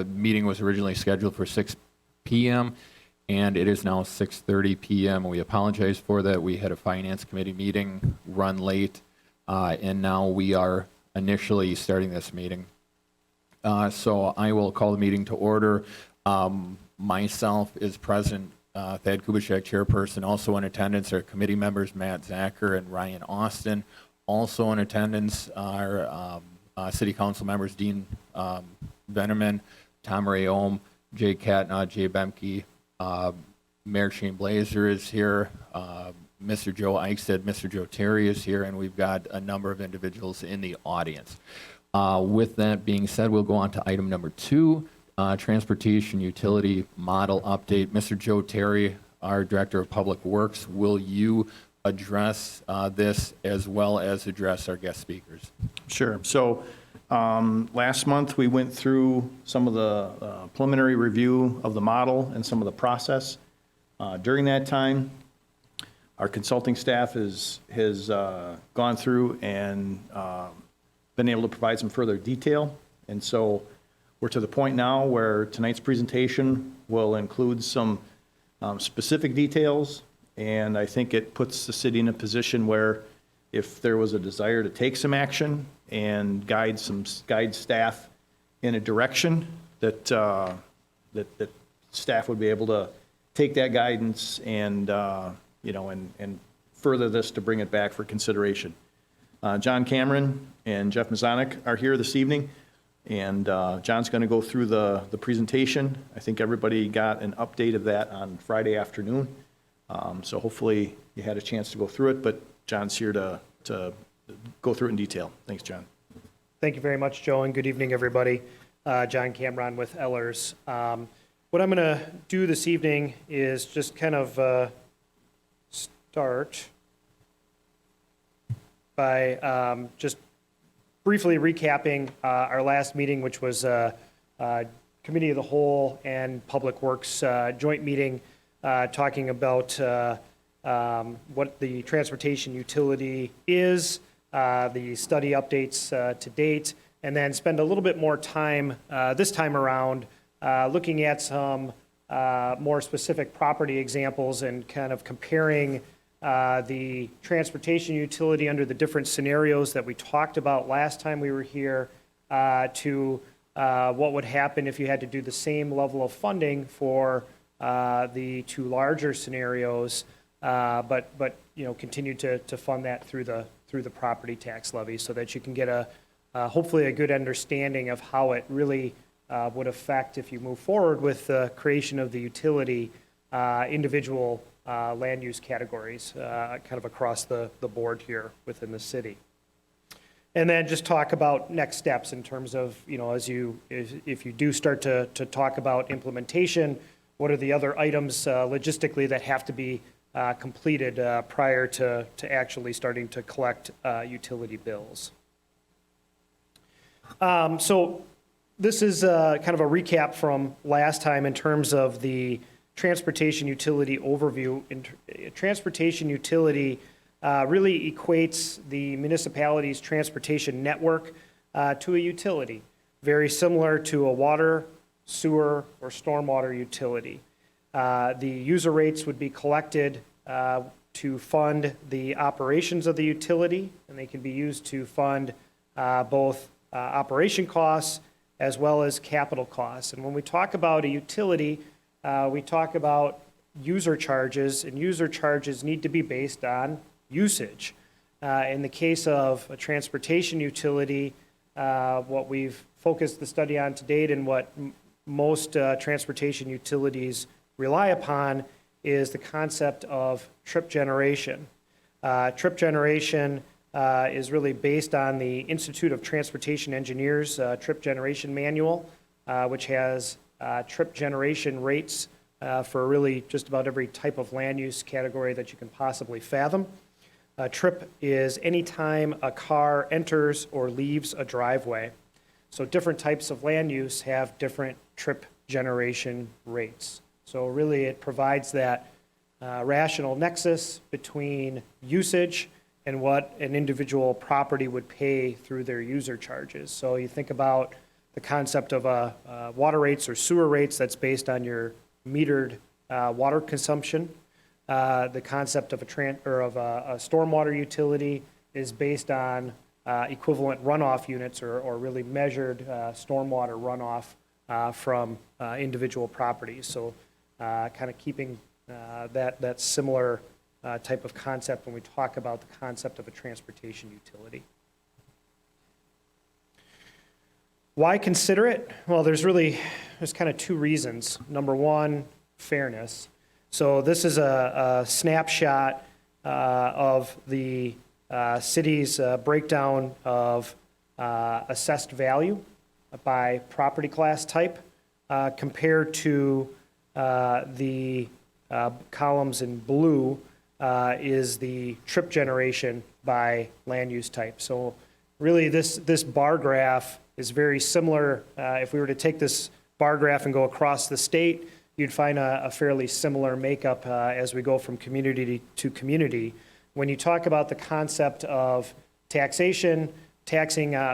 Meeting was originally scheduled for 6 p.m. and it is now 6:30 p.m. We apologize for that. We had a finance committee meeting run late, and now we are initially starting this meeting. So I will call the meeting to order. Myself is present, Thad Kubitschek, chairperson. Also in attendance are committee members Matt Zacher and Ryan Austin. Also in attendance are city council members Dean Veneman, Tom Ray Ohm, Jay Katna, Jay Bemke, Mayor Shane Blazer is here, Mr. Joe Eichstead, Mr. Joe Terry is here, and we've got a number of individuals in the audience. With that being said, we'll go on to item number 2, transportation utility model update. Mr. Joe Terry, our Director of Public Works, will you address this as well as address our guest speakers? Sure. So last month we went through some of the preliminary review of the model and some of the process. During that time, our consulting staff has gone through and been able to provide some further detail. And so we're to the point now where tonight's presentation will include some specific details. And I think it puts the city in a position where if there was a desire to take some action and guide staff in a direction that that staff would be able to take that guidance and and further this to bring it back for consideration. John Cameron and Jeff Mazonik are here this evening, and John's going to go through the presentation. I think everybody got an update of that on Friday afternoon, so hopefully you had a chance to go through it, but John's here to go through it in detail. Thanks, John. Thank you very much, Joe, and good evening, everybody. John Cameron with Ellers. What I'm going to do this evening is just kind of start by just briefly recapping our last meeting, which was Committee of the Whole and Public Works joint meeting, talking about what the transportation utility is, the study updates to date, and then spend a little bit more time this time around looking at some more specific property examples and kind of comparing the transportation utility under the different scenarios that we talked about last time we were here to what would happen if you had to do the same level of funding for the 2 larger scenarios, but continue to fund that through the property tax levy, so that you can get hopefully a good understanding of how it really would affect, if you move forward with the creation of the utility, individual land use categories kind of across the board here within the city. And then just talk about next steps in terms of, if you do start to talk about implementation, what are the other items logistically that have to be completed prior to actually starting to collect utility bills. So this is kind of a recap from last time in terms of the transportation utility overview. Transportation utility really equates the municipality's transportation network to a utility, very similar to a water, sewer, or stormwater utility. The user rates would be collected to fund the operations of the utility, and they can be used to fund both operation costs as well as capital costs. And when we talk about a utility, we talk about user charges, and user charges need to be based on usage. In the case of a transportation utility, what we've focused the study on to date and what most transportation utilities rely upon is the concept of trip generation. Trip generation is really based on the Institute of Transportation Engineers Trip Generation Manual, which has trip generation rates for really just about every type of land use category that you can possibly fathom. A trip is any time a car enters or leaves a driveway. So different types of land use have different trip generation rates. So really it provides that rational nexus between usage and what an individual property would pay through their user charges. So you think about the concept of water rates or sewer rates that's based on your metered water consumption. The concept of a stormwater utility is based on equivalent runoff units or really measured stormwater runoff from individual properties. So kind of keeping that similar type of concept when we talk about the concept of a transportation utility. Why consider it? Well, there's kind of two reasons. Number one, fairness. So this is a snapshot of the city's breakdown of assessed value by property class type compared to the columns in blue is the trip generation by land use type. So really this bar graph is very similar. If we were to take this bar graph and go across the state, you'd find a fairly similar makeup as we go from community to community. When you talk about the concept of taxing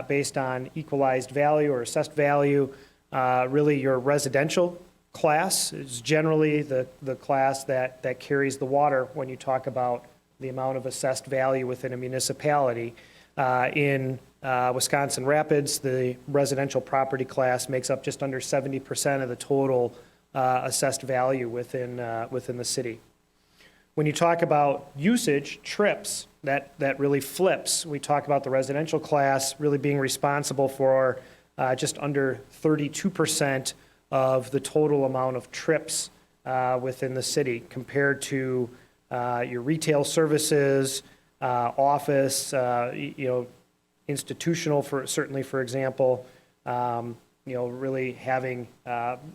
based on equalized value or assessed value, really your residential class is generally the class that carries the water when you talk about the amount of assessed value within a municipality. In Wisconsin Rapids, the residential property class makes up just under 70% of the total assessed value within the city. When you talk about usage, trips, that really flips. We talk about the residential class really being responsible for just under 32% of the total amount of trips within the city compared to your retail services, office, institutional, for example, really having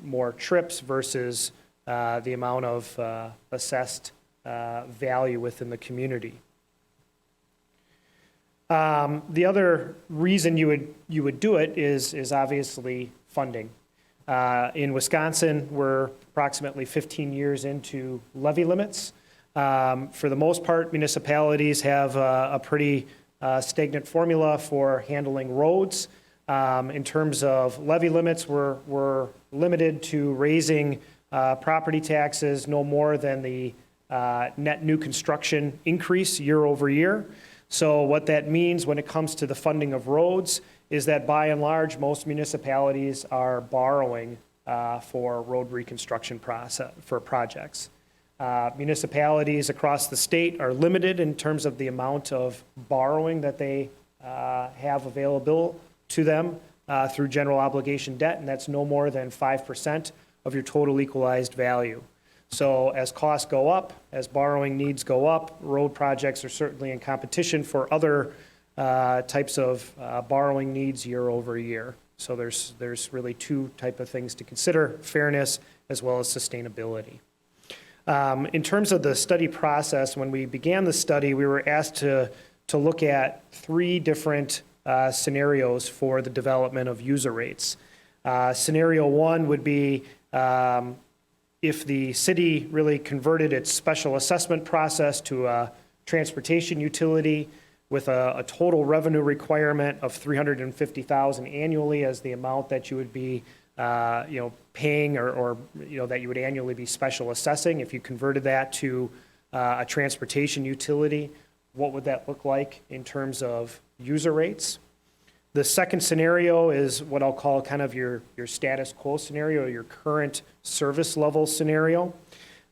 more trips versus the amount of assessed value within the community. The other reason you would do it is obviously funding. In Wisconsin, we're approximately 15 years into levy limits. For the most part, municipalities have a pretty stagnant formula for handling roads. In terms of levy limits, we're limited to raising property taxes no more than the net new construction increase year over year. So what that means when it comes to the funding of roads is that by and large, most municipalities are borrowing for road reconstruction for projects. Municipalities across the state are limited in terms of the amount of borrowing that they have available to them through general obligation debt, and that's no more than 5% of your total equalized value. So as costs go up, as borrowing needs go up, road projects are certainly in competition for other types of borrowing needs year over year. So there's really two type of things to consider: fairness as well as sustainability. In terms of the study process, when we began the study, we were asked to look at three different scenarios for the development of user rates. Scenario one would be if the city really converted its special assessment process to a transportation utility with a total revenue requirement of $350,000 annually as the amount that you would be paying or that you would annually be special assessing. If you converted that to a transportation utility, what would that look like in terms of user rates? The second scenario is what I'll call kind of your status quo scenario, your current service level scenario.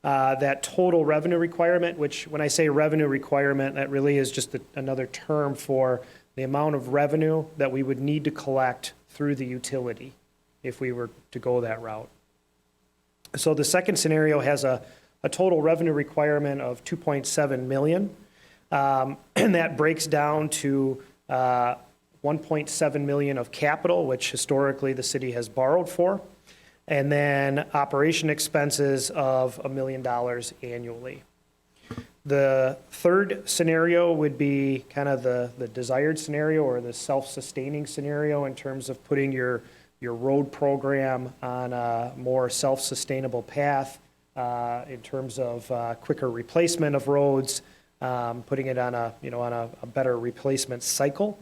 That total revenue requirement, which when I say revenue requirement, that really is just another term for the amount of revenue that we would need to collect through the utility if we were to go that route. So the second scenario has a total revenue requirement of $2.7 million, and that breaks down to $1.7 million of capital, which historically the city has borrowed for, and then operation expenses of $1 million annually. The third scenario would be kind of the desired scenario or the self-sustaining scenario in terms of putting your road program on a more self-sustainable path in terms of quicker replacement of roads, putting it on a better replacement cycle.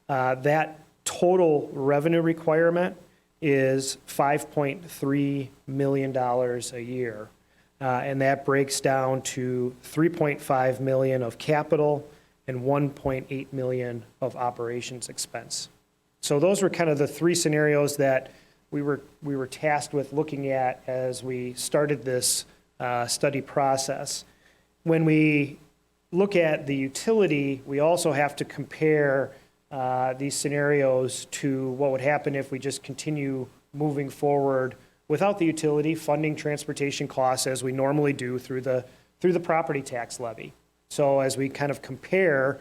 That total revenue requirement is $5.3 million a year. And that breaks down to $3.5 million of capital and $1.8 million of operations expense. So those were kind of the three scenarios that we were tasked with looking at as we started this study process. When we look at the utility, we also have to compare these scenarios to what would happen if we just continue moving forward without the utility, funding transportation costs as we normally do through the property tax levy. So as we kind of compare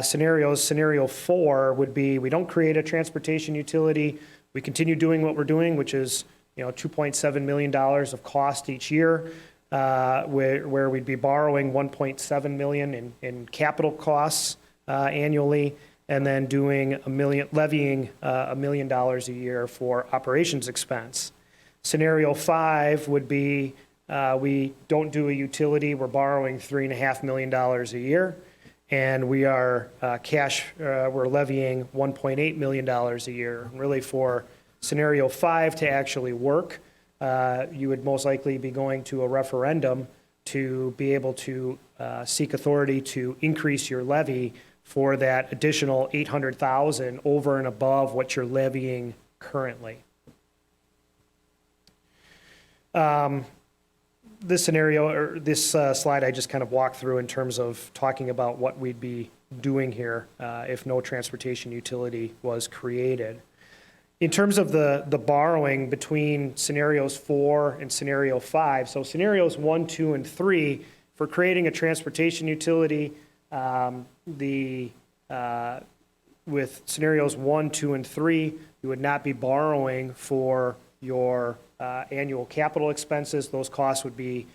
scenarios, scenario 4 would be we don't create a transportation utility, we continue doing what we're doing, which is $2.7 million of cost each year, where we'd be borrowing $1.7 million in capital costs annually, and then doing levying $1 million a year for operations expense. Scenario 5 would be we don't do a utility, we're borrowing $3.5 million a year, and we are we're levying $1.8 million a year. Really, for scenario 5 to actually work, you would most likely be going to a referendum to be able to seek authority to increase your levy for that additional $800,000 over and above what you're levying currently. This scenario, or this slide I just kind of walked through in terms of talking about what we'd be doing here if no transportation utility was created. In terms of the borrowing between scenarios 4 and scenario 5, so scenarios 1, 2, and 3, for creating a transportation utility, with scenarios 1, 2, and 3, you would not be borrowing for your annual capital expenses. Those costs would be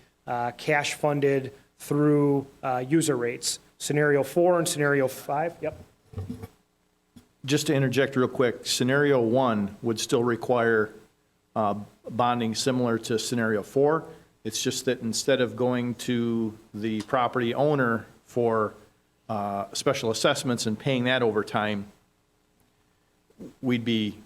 cash funded through user rates. Scenario 4 and scenario 5, yep. Just to interject real quick, scenario 1 would still require bonding similar to scenario 4. It's just that instead of going to the property owner for special assessments and paying that over time, we'd be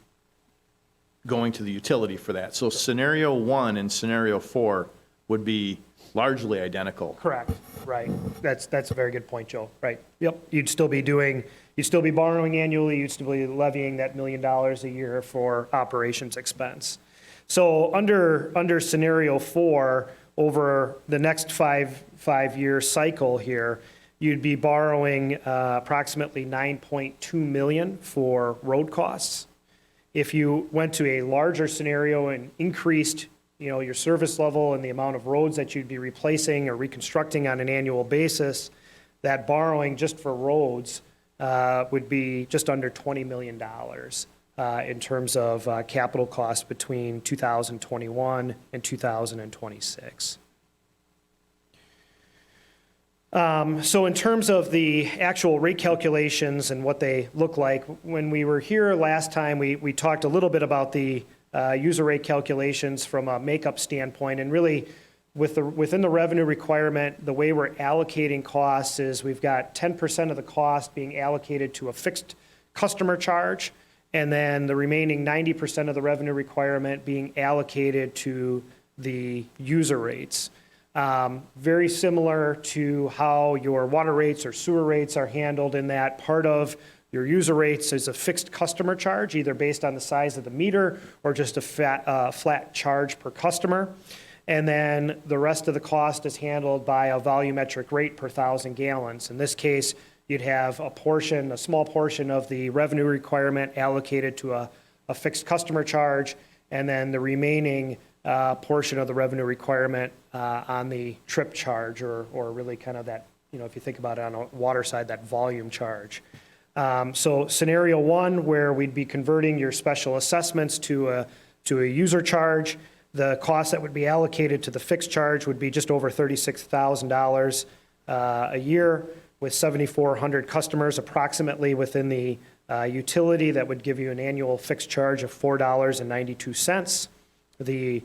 going to the utility for that. So scenario 1 and scenario 4 would be largely identical. Correct, right. That's a very good point, Joe. Right, yep. You'd still be borrowing annually, you'd still be levying that $1 million a year for operations expense. So under scenario 4, over the next five-year cycle here, you'd be borrowing approximately $9.2 million for road costs. If you went to a larger scenario and increased your service level and the amount of roads that you'd be replacing or reconstructing on an annual basis, that borrowing just for roads would be just under $20 million in terms of capital costs between 2021 and 2026. So in terms of the actual rate calculations and what they look like, when we were here last time, we talked a little bit about the user rate calculations from a makeup standpoint, and really within the revenue requirement, the way we're allocating costs is we've got 10% of the cost being allocated to a fixed customer charge, and then the remaining 90% of the revenue requirement being allocated to the user rates. Very similar to how your water rates or sewer rates are handled, in that part of your user rates is a fixed customer charge, either based on the size of the meter or just a flat charge per customer. And then the rest of the cost is handled by a volumetric rate per 1,000 gallons. In this case, you'd have a small portion of the revenue requirement allocated to a fixed customer charge, and then the remaining portion of the revenue requirement on the trip charge, or really kind of that, if you think about it on a water side, that volume charge. So scenario 1, where we'd be converting your special assessments to a user charge, the cost that would be allocated to the fixed charge would be just over $36,000 a year, with 7,400 customers approximately within the utility. That would give you an annual fixed charge of $4.92. The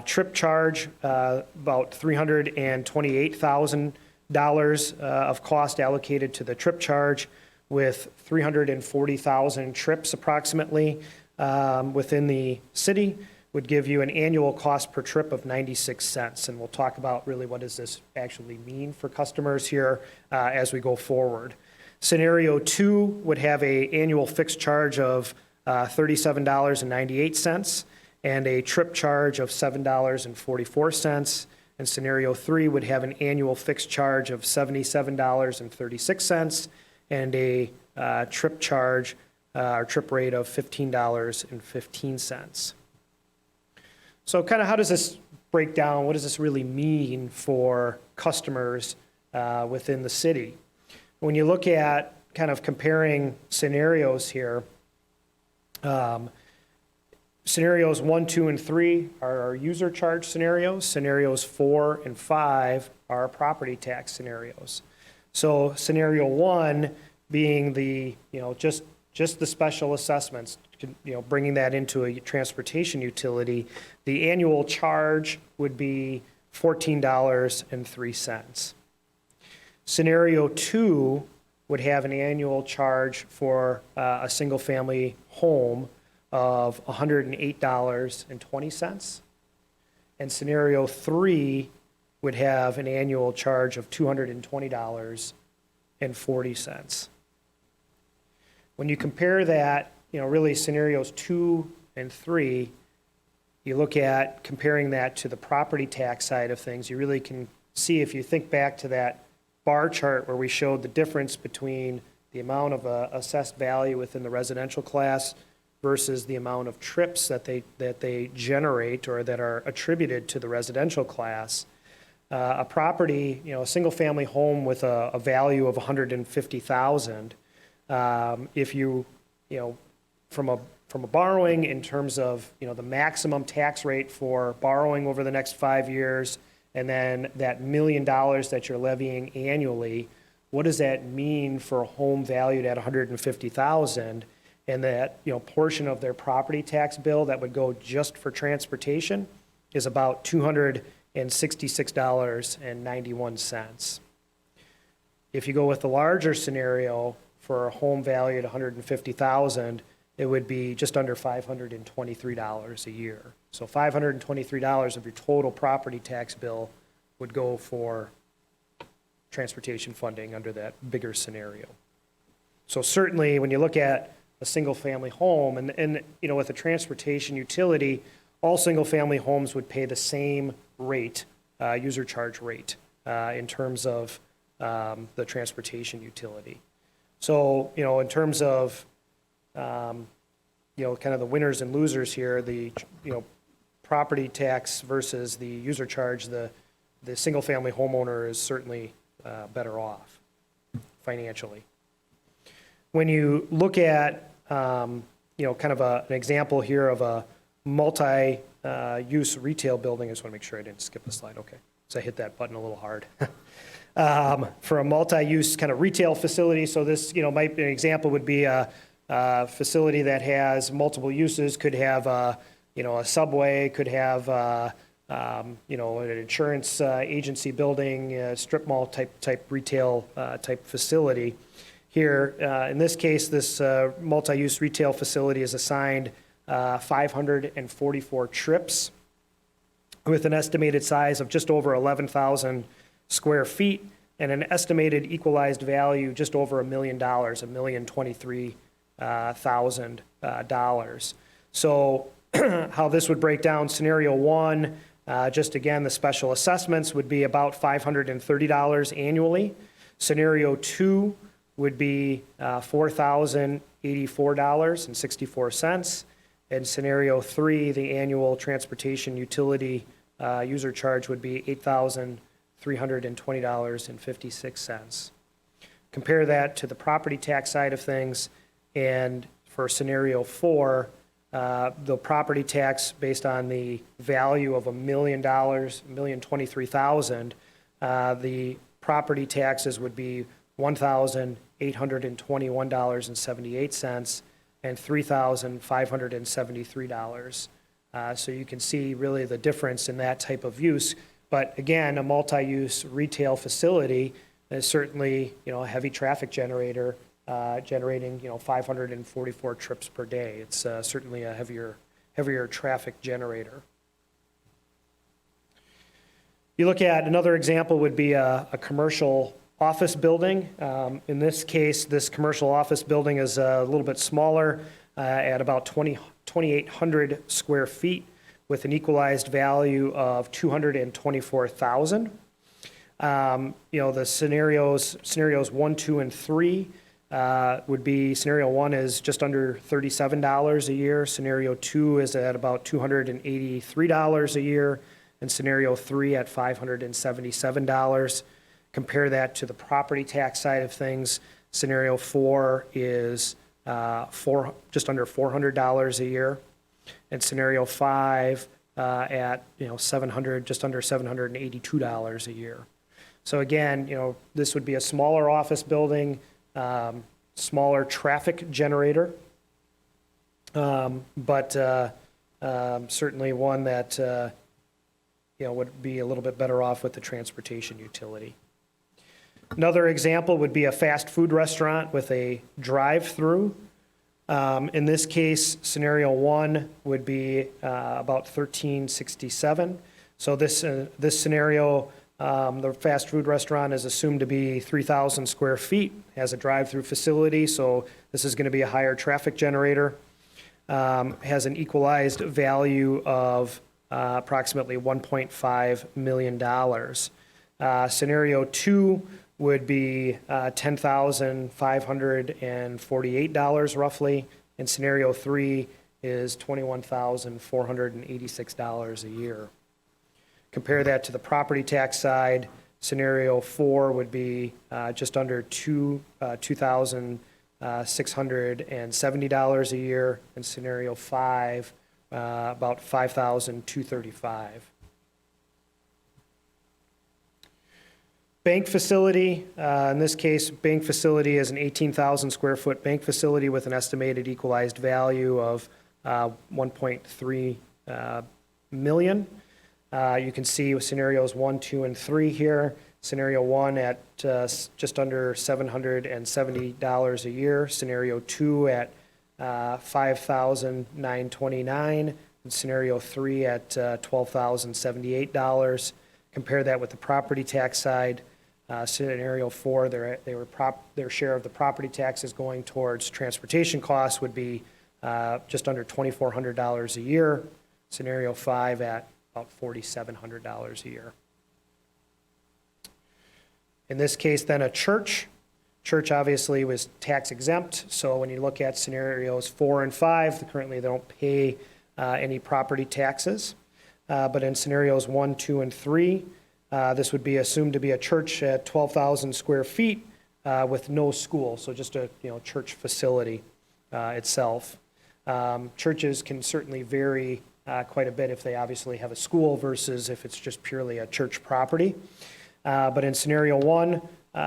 trip charge, about $328,000 of cost allocated to the trip charge, with 340,000 trips approximately. within the city would give you an annual cost per trip of 96 cents. And we'll talk about really what does this actually mean for customers here as we go forward. Scenario 2 would have an annual fixed charge of $37.98 and a trip charge of $7.44. And scenario 3 would have an annual fixed charge of $77.36 and a trip charge or trip rate of $15.15. So kind of how does this break down? What does this really mean for customers within the city? When you look at kind of comparing scenarios here, scenarios 1, 2, and 3 are our user charge scenarios. Scenarios 4 and 5 are our property tax scenarios. So scenario 1 being the, just the special assessments, bringing that into a transportation utility, the annual charge would be $14.03. Scenario 2 would have an annual charge for a single-family home of $108.20. And scenario 3 would have an annual charge of $220.40. When you compare that, really scenarios 2 and 3, you look at comparing that to the property tax side of things, you really can see, if you think back to that bar chart where we showed the difference between the amount of assessed value within the residential class versus the amount of trips that they generate or that are attributed to the residential class. A property, a single-family home with a value of $150,000, if you, from a borrowing in terms of, the maximum tax rate for borrowing over the next 5 years, and then that $1 million that you're levying annually, what does that mean for a home valued at $150,000? And that, portion of their property tax bill that would go just for transportation is about $266.91. If you go with the larger scenario for a home valued at $150,000, it would be just under $523 a year. So $523 of your total property tax bill would go for transportation funding under that bigger scenario. So certainly when you look at a single-family home, and with a transportation utility, all single-family homes would pay the same rate, user charge rate, in terms of the transportation utility. So, in terms of, kind of the winners and losers here, the, property tax versus the user charge, the single-family homeowner is certainly better off financially. When you look at, kind of an example here of a multi-use retail building, I just want to make sure I didn't skip a slide. Okay, so I hit that button a little hard. For a multi-use kind of retail facility, so this, might be an example would be a facility that has multiple uses, could have a Subway, could have an insurance agency building, a strip mall type retail type facility. Here, in this case, this multi-use retail facility is assigned 544 trips with an estimated size of just over 11,000 square feet and an estimated equalized value just over $1 million, $1,023,000. So how this would break down, scenario 1, just again, the special assessments would be about $530 annually. Scenario 2 would be $4,084.64. And scenario 3, the annual transportation utility user charge would be $8,320.56. Compare that to the property tax side of things, and for scenario 4, the property tax based on the value of $1 million, $1,023,000, the property taxes would be $1,821.78 and $3,573. So you can see really the difference in that type of use. But again, a multi-use retail facility is certainly, a heavy traffic generator generating, 544 trips per day. It's certainly a heavier traffic generator. You look at another example would be a commercial office building. In this case, this commercial office building is a little bit smaller at about 2,800 square feet with an equalized value of $224,000. The scenarios 1, 2, and 3 would be, scenario 1 is just under $37 a year, scenario 2 is at about $283 a year, and scenario 3 at $577. Compare that to the property tax side of things. Scenario 4 is just under $400 a year, and scenario 5 at just under $782 a year. So again, this would be a smaller office building, smaller traffic generator, but certainly one that would be a little bit better off with the transportation utility. Another example would be a fast food restaurant with a drive-through. In this case, scenario 1 would be about $1,367. So this scenario, the fast food restaurant is assumed to be 3,000 square feet, has a drive-through facility, so this is going to be a higher traffic generator. Has an equalized value of approximately $1.5 million. Scenario 2 would be $10,548 roughly, and scenario 3 is $21,486 a year. Compare that to the property tax side. Scenario 4 would be just under $2,670 a year, and scenario 5 about $5,235. Bank facility, in this case, bank facility is an 18,000 square foot bank facility with an estimated equalized value of 1.3 million. You can see with scenarios 1, 2, and 3 here. Scenario 1 at just under $770 a year. Scenario 2 at $5,929. And scenario 3 at $12,078. Compare that with the property tax side. Scenario 4, their share of the property taxes going towards transportation costs would be just under $2,400 a year. Scenario 5 at about $4,700 a year. In this case, then a church. Church obviously was tax exempt, so when you look at scenarios 4 and 5, currently they don't pay any property taxes. But in scenarios 1, 2, and 3, this would be assumed to be a church at 12,000 square feet with no school, so just a church facility itself. Churches can certainly vary quite a bit if they obviously have a school versus if it's just purely a church property. But in scenario 1,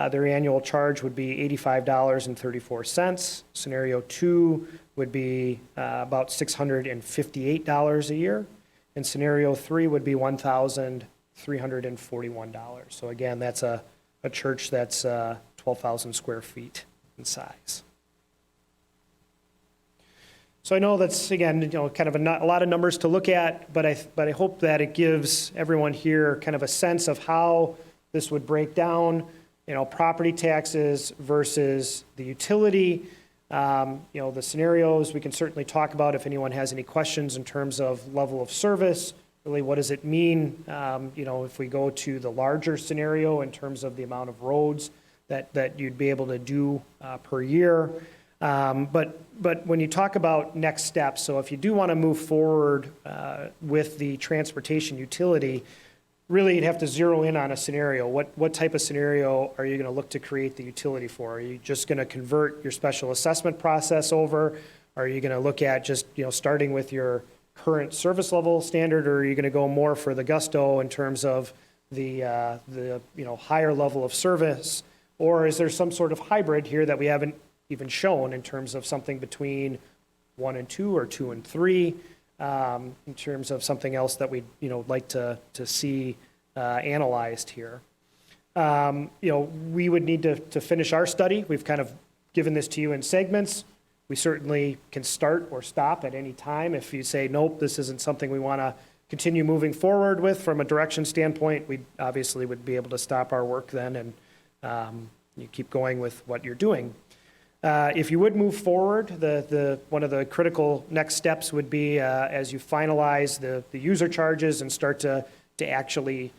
their annual charge would be $85.34. Scenario 2 would be about $658 a year. And scenario 3 would be $1,341. So again, that's a church that's 12,000 square feet in size. So I know that's, again, kind of a lot of numbers to look at, but I hope that it gives everyone here kind of a sense of how this would break down, property taxes versus the utility. The scenarios we can certainly talk about if anyone has any questions in terms of level of service. Really, what does it mean, if we go to the larger scenario in terms of the amount of roads that you'd be able to do per year. But when you talk about next steps, so if you do want to move forward with the transportation utility, really you'd have to zero in on a scenario. What type of scenario are you going to look to create the utility for? Are you just going to convert your special assessment process over? Are you going to look at just starting with your current service level standard, or are you going to go more for the gusto in terms of the higher level of service? Or is there some sort of hybrid here that we haven't even shown in terms of something between 1 and 2 or 2 and 3, in terms of something else that we'd like to see analyzed here? We would need to finish our study. We've kind of given this to you in segments. We certainly can start or stop at any time. If you say, nope, this isn't something we want to continue moving forward with from a direction standpoint, we obviously would be able to stop our work then and you keep going with what you're doing. If you would move forward, one of the critical next steps would be as you finalize the user charges and start to actually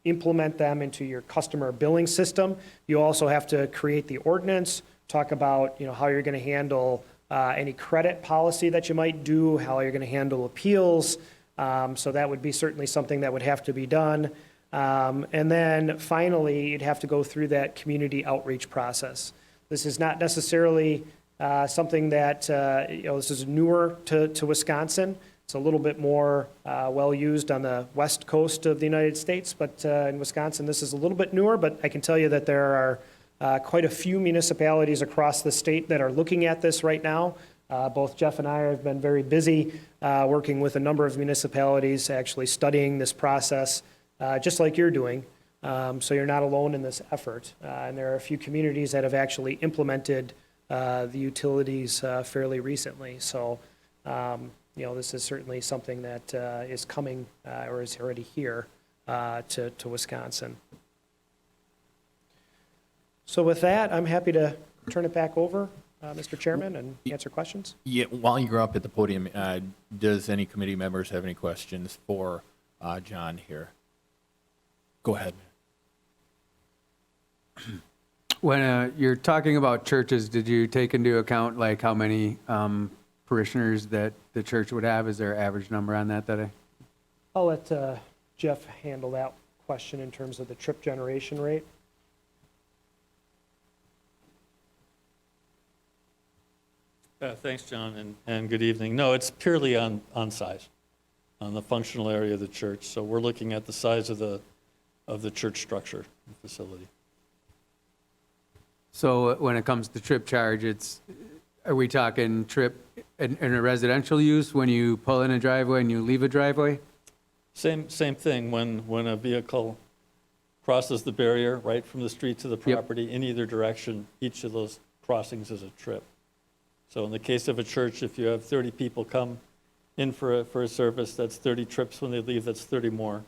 implement them into your customer billing system, you also have to create the ordinance, talk about how you're going to handle any credit policy that you might do, how you're going to handle appeals. So that would be certainly something that would have to be done. And then finally, you'd have to go through that community outreach process. This is not necessarily something that, this is newer to Wisconsin. It's a little bit more well-used on the west coast of the United States, but in Wisconsin, this is a little bit newer, but I can tell you that there are quite a few municipalities across the state that are looking at this right now. Both Jeff and I have been very busy working with a number of municipalities, actually studying this process, just like you're doing. So you're not alone in this effort. And there are a few communities that have actually implemented the utilities fairly recently. So, this is certainly something that is coming or is already here to Wisconsin. So with that, I'm happy to turn it back over, Mr. Chairman, and answer questions. Yeah, while you're up at the podium, does any committee members have any questions for John here? Go ahead. When you're talking about churches, did you take into account like how many parishioners that the church would have? Is there an average number on that I'll let Jeff handle that question in terms of the trip generation rate. Thanks, John, and good evening. No, it's purely on size, on the functional area of the church. So we're looking at the size of the church structure and facility. So when it comes to trip charge, are we talking trip in a residential use when you pull in a driveway and you leave a driveway? Same thing when a vehicle crosses the barrier right from the street to the property in either direction, each of those crossings is a trip. So in the case of a church, if you have 30 people come in for a service, that's 30 trips. When they leave, that's 30 more.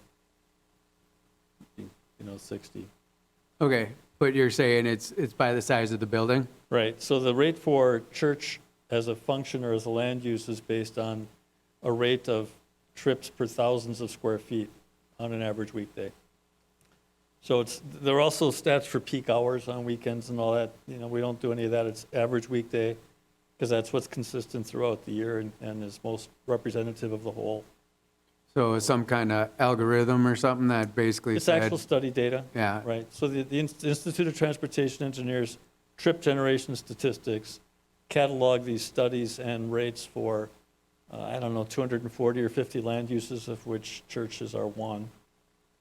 60. Okay, but you're saying it's by the size of the building? Right. So the rate for church as a function or as a land use is based on a rate of trips per thousands of square feet on an average weekday. So there are also stats for peak hours on weekends and all that. We don't do any of that. It's average weekday, because that's what's consistent throughout the year and is most representative of the whole. So some kind of algorithm or something that basically It's said, actual study data. Yeah. Right. So the Institute of Transportation Engineers trip generation statistics catalog these studies and rates for, 240 or 50 land uses, of which churches are one.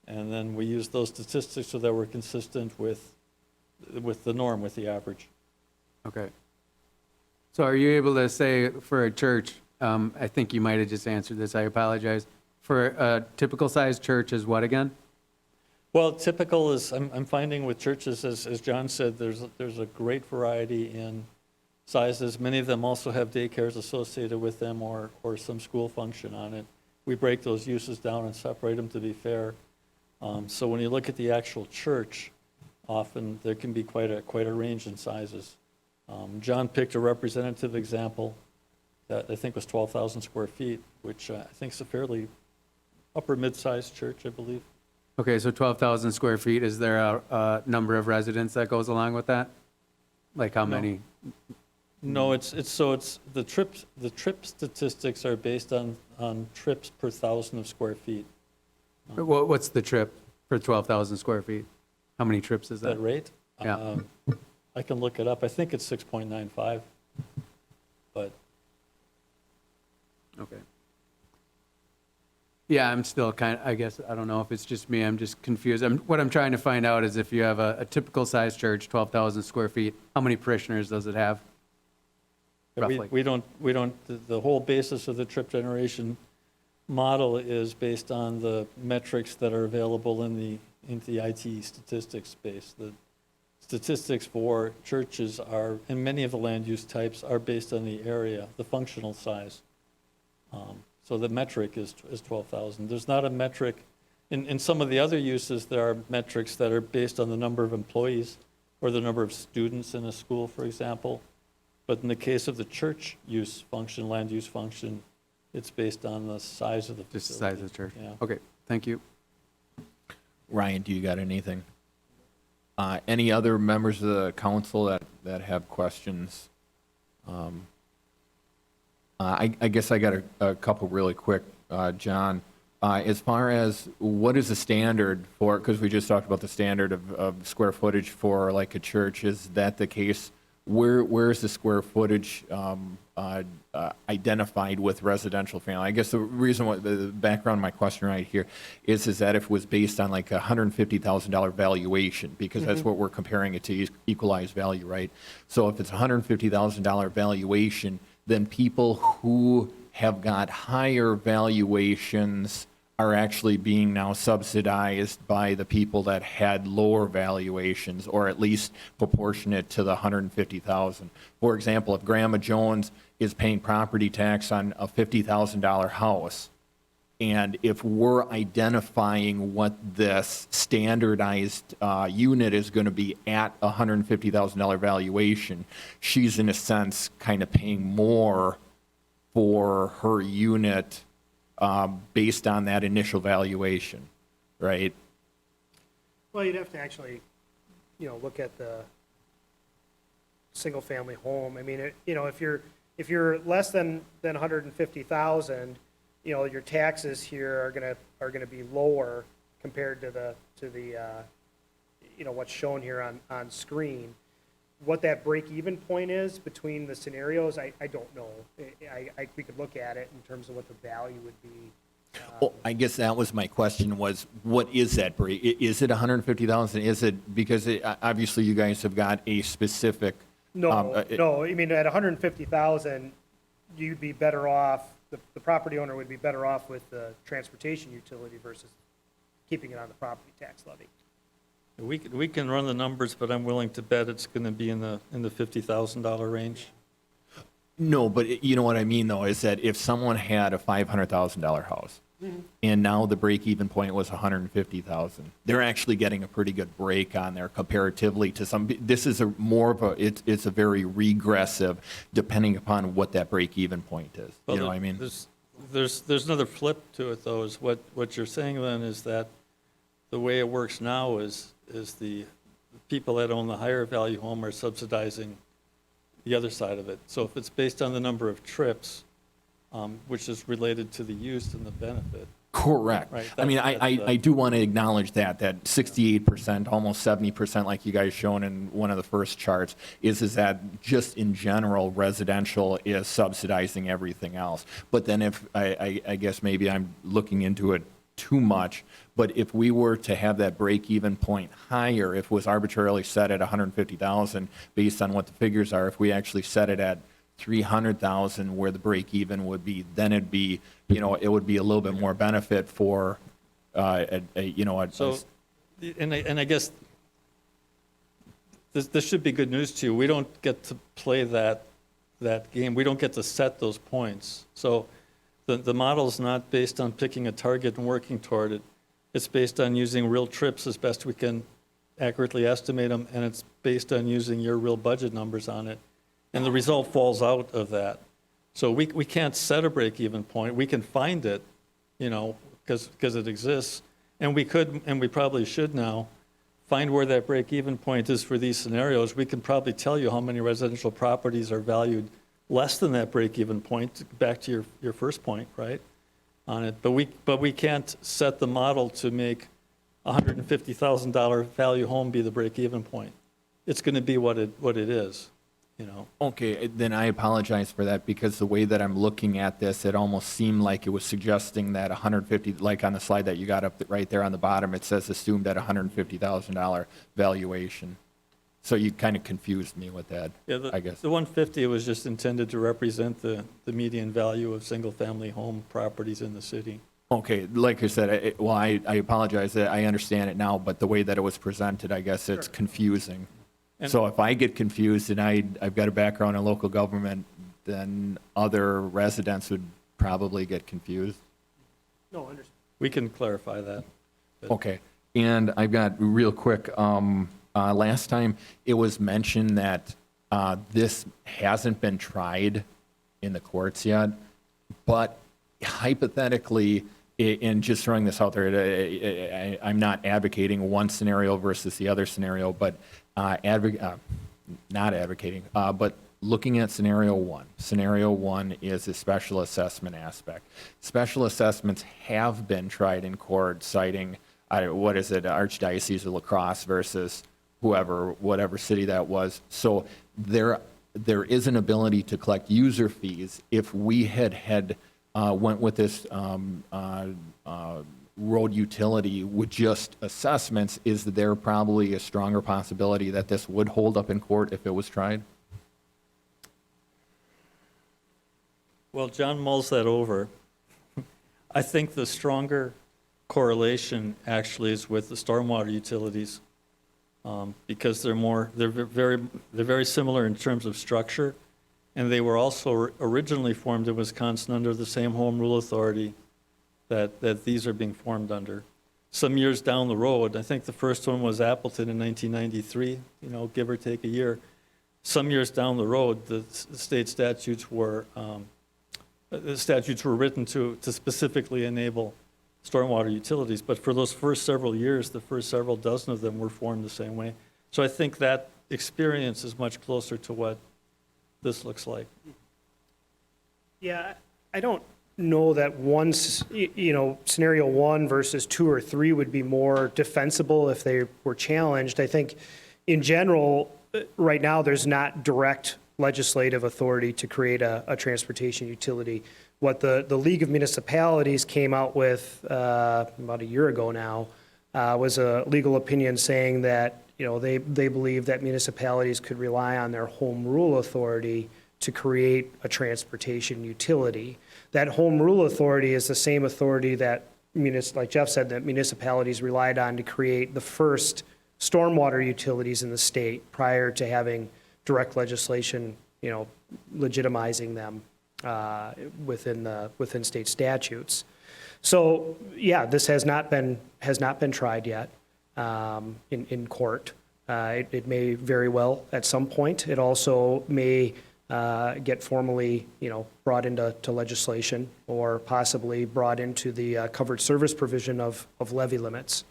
And then we use those statistics so that we're consistent with the norm, with the average. Okay. So are you able to say for a church, I think you might have just answered this, I apologize, for a typical size church is what again? Well, typical is, I'm finding with churches, as John said, there's a great variety in sizes. Many of them also have daycares associated with them or some school function on it. We break those uses down and separate them to be fair. So when you look at the actual church, often there can be quite a range in sizes. John picked a representative example that I think was 12,000 square feet, which I think is a fairly upper mid-sized church, I believe. Okay, so 12,000 square feet, is there a number of residents that goes along with that? Like how many? No, it's the trip statistics are based on trips per thousand of square feet. What's the trip for 12,000 square feet? How many trips is That that? rate? Yeah. I can look it up. I think it's 6.95, but Okay. Yeah, I'm still I guess, I don't know if it's just me, I'm just confused. What I'm trying to find out is if you have a typical size church, 12,000 square feet, how many parishioners does it have? Roughly. we don't, the whole basis of the trip generation model is based on the metrics that are available in the IT statistics space. The statistics for churches are, and many of the land use types are based on the area, the functional size. So the metric is 12,000. There's not a metric, in some of the other uses, there are metrics that are based on the number of employees or the number of students in a school, for example. But in the case of the church use function, land use function, it's based on the size of the Just the facility. size of the church? Yeah. Okay, thank you. Ryan, do you got anything? Any other members of the council that have questions? I guess I got a couple really quick, John. As far as what is the standard for, because we just talked about the standard of square footage for like a church, is that the case? Where is the square footage identified with residential family? I guess the reason why, the background of my question right here is that if it was based on like a $150,000 valuation, because that's what we're comparing it to, equalized value, right? So if it's a $150,000 valuation, then people who have got higher valuations are actually being now subsidized by the people that had lower valuations, or at least proportionate to the 150,000. For example, if Grandma Jones is paying property tax on a $50,000 house, and if we're identifying what this standardized unit is going to be at a $150,000 valuation, she's in a sense kind of paying more for her unit based on that initial valuation, right? Well, you'd have to actually, look at the single-family home. I mean, if you're less than 150,000, your taxes here are gonna be lower compared to the what's shown here on screen. What that break-even point is between the scenarios, I don't know. We could look at it in terms of what the value would be. Well, I guess that was my question, was what is that break? Is it 150,000? Is it, because obviously you guys have got a specific. No, no, I mean, at 150,000, you'd be better off, the property owner would be better off with the transportation utility versus keeping it on the property tax levy. We can run the numbers, but I'm willing to bet it's going to be in the $50,000 range. No, but you know what I mean, though, is that if someone had a $500,000 house, and now the break-even point was 150,000, they're actually getting a pretty good break on there comparatively to some. This is it's a very regressive, depending upon what that break-even point is. Well, You know what I mean? There's another flip to it, though, is what you're saying then is that the way it works now is the people that own the higher value home are subsidizing the other side of it. So if it's based on the number of trips, which is related to the use and the benefit. Correct. Right, I mean, that's I do want to acknowledge that 68%, almost 70%, like you guys shown in one of the first charts, is that just in general, residential is subsidizing everything else. But then if, I guess maybe I'm looking into it too much, but if we were to have that break-even point higher, if it was arbitrarily set at 150,000 based on what the figures are, if we actually set it at 300,000 where the break-even would be, then it'd be, it would be a little bit more benefit for, So, and I guess this should be good news to you. We don't get to play that game. We don't get to set those points. So the model's not based on picking a target and working toward it. It's based on using real trips as best we can accurately estimate them, and it's based on using your real budget numbers on it. And the result falls out of that. So we can't set a break-even point. We can find it, because it exists. And we could, and we probably should now, find where that break-even point is for these scenarios. We can probably tell you how many residential properties are valued less than that break-even point, back to your first point, right, on it. But we can't set the model to make a $150,000 value home be the break-even point. It's going to be what it is, Okay, then I apologize for that, because the way that I'm looking at this, it almost seemed like it was suggesting that 150, like on the slide that you got up right there on the bottom, it says assumed at $150,000 valuation. So you kind of confused me with that, Yeah, I guess. The 150 was just intended to represent the median value of single-family home properties in the city. Okay, like I said, I apologize, I understand it now, but the way that it was presented, I guess it's confusing. So if I get confused and I've got a background in local government, then other residents would probably get confused. No, understand. We can clarify that. Okay, and I've got real quick, last time it was mentioned that this hasn't been tried in the courts yet, but hypothetically, and just throwing this out there, I'm not advocating one scenario versus the other scenario, but not advocating, but looking at scenario one. Scenario one is a special assessment aspect. Special assessments have been tried in court, citing, Archdiocese of La Crosse versus whatever city that was. So there is an ability to collect user fees. If we had went with this road utility with just assessments, is there probably a stronger possibility that this would hold up in court if it was tried? Well, John mulls that over. I think the stronger correlation actually is with the stormwater utilities, because they're very similar in terms of structure, and they were also originally formed in Wisconsin under the same home rule authority that these are being formed under. Some years down the road, I think the first one was Appleton in 1993, give or take a year. Some years down the road, the state statutes were written to specifically enable stormwater utilities, but for those first several years, the first several dozen of them were formed the same way. So I think that experience is much closer to what this looks like. Yeah, I don't know that scenario one versus two or three would be more defensible if they were challenged. I think in general, right now, there's not direct legislative authority to create a transportation utility. What the League of Municipalities came out with about a year ago now was a legal opinion saying that they believe that municipalities could rely on their home rule authority to create a transportation utility. That home rule authority is the same authority that, like Jeff said, that municipalities relied on to create the first stormwater utilities in the state prior to having direct legislation, legitimizing them within state statutes. So yeah, this has not been tried yet in court. It may very well at some point. It also may get formally, brought into legislation or possibly brought into the covered service provision of levy limits,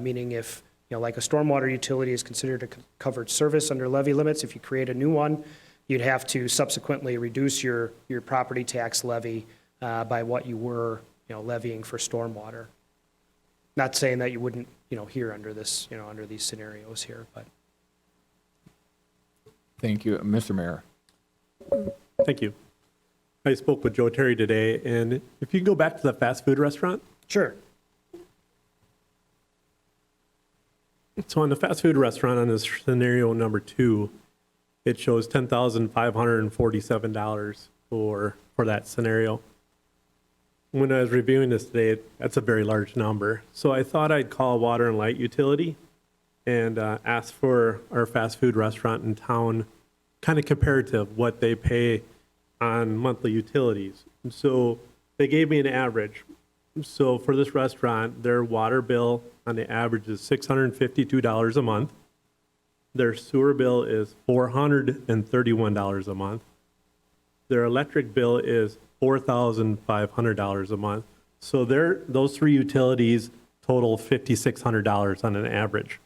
meaning if like a stormwater utility is considered a covered service under levy limits, if you create a new one, you'd have to subsequently reduce your property tax levy by what you were, levying for stormwater. Not saying that you wouldn't, here under this, under these scenarios here, but. Thank you. Mr. Mayor. Thank you. I spoke with Joe Terry today, and if you go back to the fast food restaurant, Sure. so on the fast food restaurant on this scenario number 2, it shows $10,547 for that scenario. When I was reviewing this today, that's a very large number. So I thought I'd call Water and Light Utility and ask for our fast food restaurant in town, kind of comparative, what they pay on monthly utilities. And so they gave me an average. So for this restaurant, their water bill on the average is $652 a month. Their sewer bill is $431 a month. Their electric bill is $4,500 a month. So those three utilities total $5,600 on an average.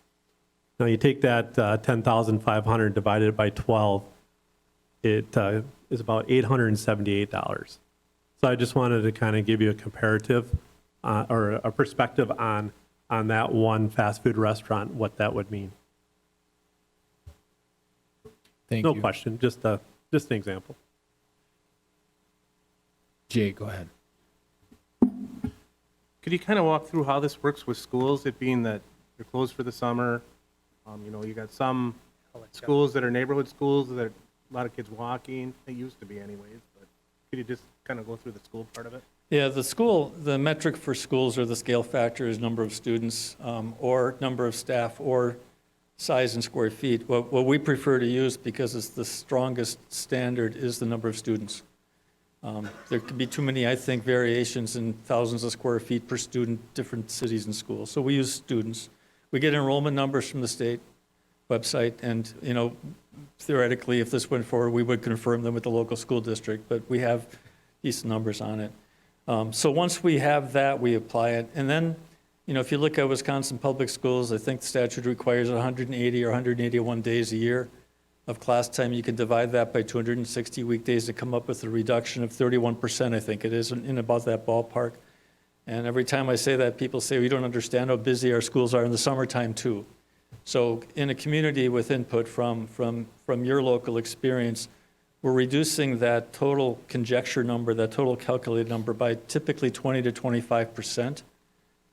Now you take that 10,500 divided by 12, it is about $878. So I just wanted to kind of give you a comparative or a perspective on that one fast food restaurant, what that would mean. Thank No you. question, just an example. Jay, go ahead. Could you kind of walk through how this works with schools, it being that they're closed for the summer? You got some schools that are neighborhood schools that a lot of kids walking, they used to be anyways, but could you just kind of go through the school part of it? Yeah, the metric for schools or the scale factor is number of students or number of staff or size in square feet. What we prefer to use, because it's the strongest standard, is the number of students. There could be too many, I think, variations in thousands of square feet per student, different cities and schools. So we use students. We get enrollment numbers from the state website, and, you know, theoretically, if this went forward, we would confirm them with the local school district, but we have decent numbers on it. So once we have that, we apply it. And then, you know, if you look at Wisconsin Public Schools, I think the statute requires 180 or 181 days a year of class time. You can divide that by 260 weekdays to come up with a reduction of 31%, I think it is, in about that ballpark. And every time I say that, people say, we don't understand how busy our schools are in the summertime, too. So in a community with input from your local experience, we're reducing that total conjecture number, that total calculated number, by typically 20 to 25%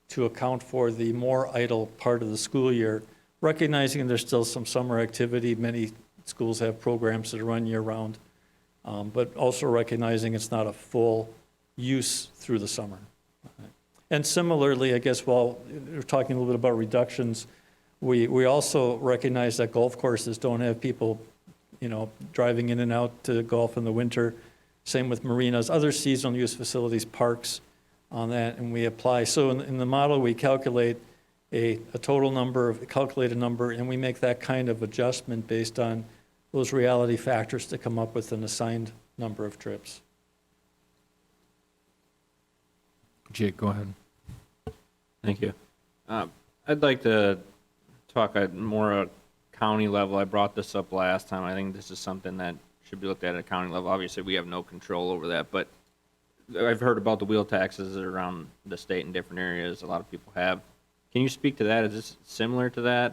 to account for the more idle part of the school year, recognizing there's still some summer activity. Many schools have programs that run year-round, but also recognizing it's not a full use through the summer. And similarly, I guess while we're talking a little bit about reductions, we also recognize that golf courses don't have people, you know, driving in and out to golf in the winter. Same with marinas, other seasonal use facilities, parks on that, and we apply. So in the model, we calculate a total number, a calculated number, and we make that kind of adjustment based on those reality factors to come up with an assigned number of trips. Jake, go ahead. Thank you. I'd like to talk at more a county level. I brought this up last time. I think this is something that should be looked at a county level. Obviously, we have no control over that, but I've heard about the wheel taxes around the state in different areas. A lot of people have. Can you speak to that? Is this similar to that?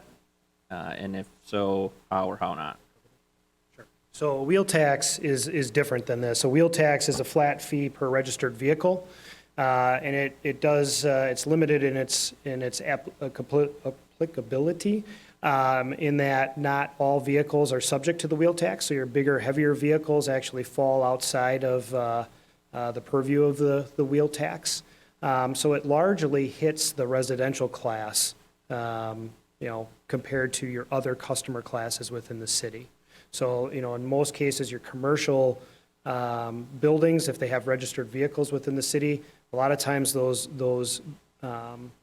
And if so, how or how not? So a wheel tax is different than this. A wheel tax is a flat fee per registered vehicle, and it's limited in its applicability, in that not all vehicles are subject to the wheel tax. So your bigger, heavier vehicles actually fall outside of the purview of the wheel tax. So it largely hits the residential class, compared to your other customer classes within the city. So, in most cases, your commercial buildings, if they have registered vehicles within the city, a lot of times those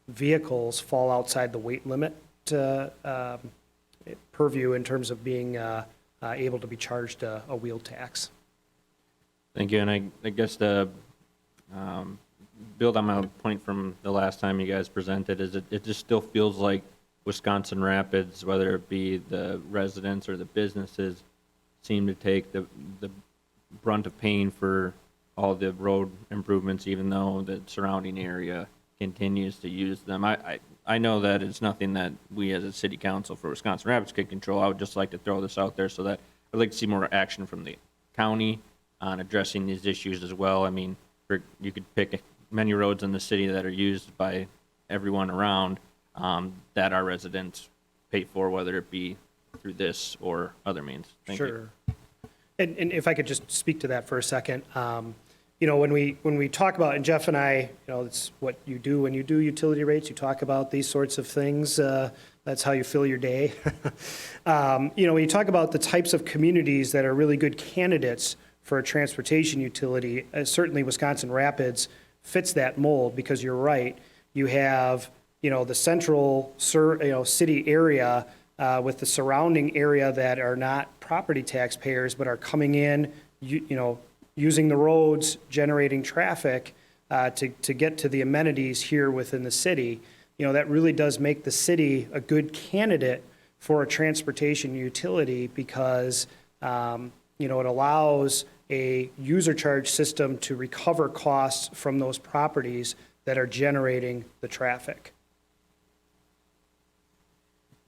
vehicles fall outside the weight limit purview in terms of being able to be charged a wheel tax. Thank you. And I guess to build on my point from the last time you guys presented, is it just still feels like Wisconsin Rapids, whether it be the residents or the businesses, seem to take the brunt of pain for all the road improvements, even though the surrounding area continues to use them. I know that it's nothing that we as a city council for Wisconsin Rapids can control. I would just like to throw this out there so that I'd like to see more action from the county on addressing these issues as well. I mean, you could pick many roads in the city that are used by everyone around, that our residents pay for, whether it be through this or other means. Thank you. Sure. And if I could just speak to that for a second, when we talk about, and Jeff and I, it's what you do when you do utility rates, you talk about these sorts of things. That's how you fill your day. When you talk about the types of communities that are really good candidates for a transportation utility, certainly Wisconsin Rapids fits that mold, because you're right. You have, the central city area with the surrounding area that are not property taxpayers, but are coming in, using the roads, generating traffic to get to the amenities here within the city. That really does make the city a good candidate for a transportation utility, because it allows a user charge system to recover costs from those properties that are generating the traffic.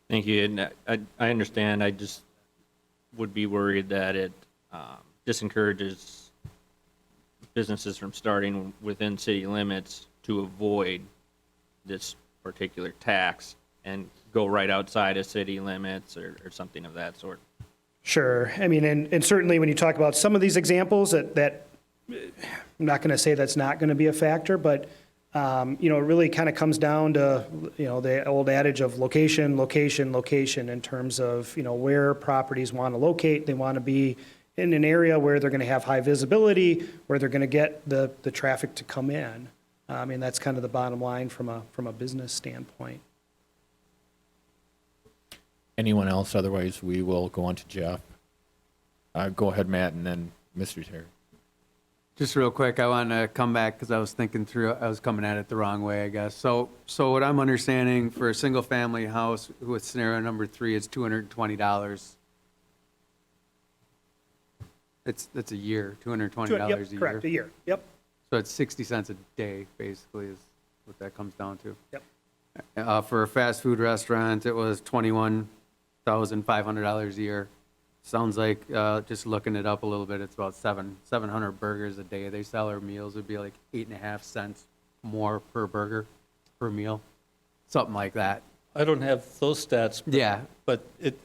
Thank you. And I understand. I just would be worried that it disencourages businesses from starting within city limits to avoid this particular tax and go right outside of city limits or something of that sort. Sure. I mean, and certainly when you talk about some of these examples, that I'm not going to say that's not going to be a factor, but You know, it really kind of comes down to, you know, the old adage of location, location, location in terms of, you know, where properties want to locate. They want to be in an area where they're going to have high visibility, where they're going to get the traffic to come in. I mean, that's kind of the bottom line from a business standpoint. Anyone else? Otherwise, we will go on to Jeff. Go ahead, Matt, and then Mr. Terry. Just real quick, I want to come back because I was thinking through, I was coming at it the wrong way, I guess. So what I'm understanding for a single-family house with scenario number 3 is $220. That's a year, $220 a Yep, year. correct, a year. Yep, So it's 60 cents a day, basically, is what that comes down to. yep. For a fast food restaurant, it was $21,500 a year. Sounds like, just looking it up a little bit, it's about 700 burgers a day. They sell our meals, would be like 8.5 cents more per burger, per meal, something like that. I don't have those stats, Yeah, but it,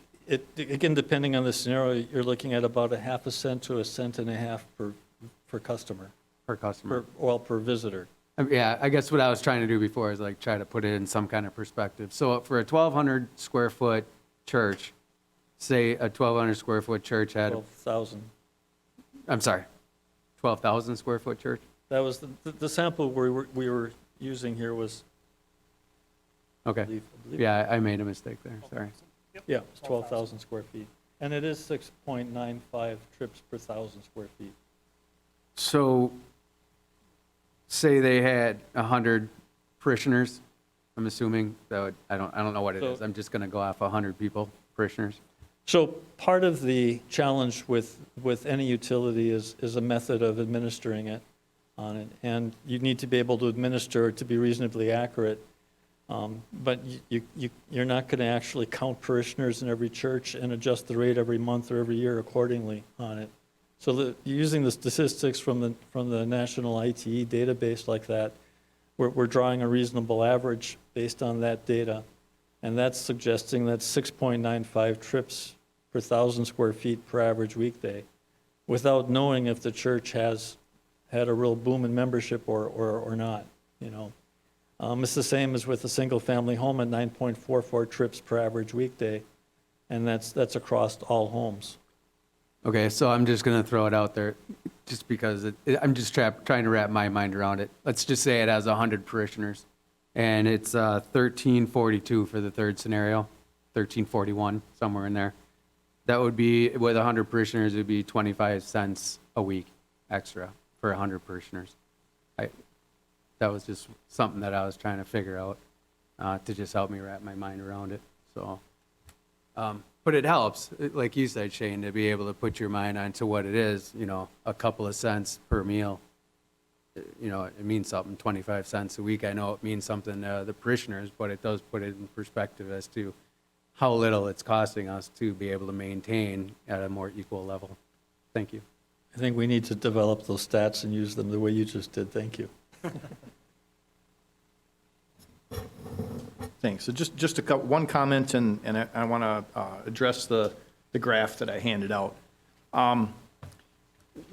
again, depending on the scenario, you're looking at about 0.5 cent to 1.5 cents per customer, per customer. per visitor. Yeah, I guess what I was trying to do before is like try to put it in some kind of perspective. So for a 1,200 square foot church, say a 1,200 square foot church had, 12,000. I'm sorry, 12,000 square foot church? That was the sample we were using here was, I Okay. believe, Yeah, I made a mistake there, sorry. yeah, it's 12,000 square feet. And it is 6.95 trips per 1,000 square feet. So, say they had 100 parishioners, I'm assuming, that would, I don't know what it So- is, I'm just gonna go off 100 people, parishioners. So part of the challenge with any utility is a method of administering it on it. And you need to be able to administer it to be reasonably accurate. But you're not going to actually count parishioners in every church and adjust the rate every month or every year accordingly on it. So using the statistics from the national ITE database like that, we're drawing a reasonable average based on that data. And that's suggesting that 6.95 trips per 1,000 square feet per average weekday, without knowing if the church has had a real boom in membership or not, you know. It's the same as with a single-family home at 9.44 trips per average weekday, and that's across all homes. Okay, so I'm just gonna throw it out there, just because I'm just trying to wrap my mind around it. Let's just say it has 100 parishioners, and it's 1342 for the third scenario, 1341, somewhere in there. That would be, with 100 parishioners, it would be 25 cents a week extra for 100 parishioners. That was just something that I was trying to figure out to just help me wrap my mind around it. So, but it helps, like you said, Shane, to be able to put your mind onto what it is. You know, a couple of cents per meal. You know, it means something. 25 cents a week. I know it means something to the parishioners, but it does put it in perspective as to how little it's costing us to be able to maintain at a more equal level. Thank you. I think we need to develop those stats and use them the way you just did. Thank you. Thanks. So just one comment, and I want to address the graph that I handed out.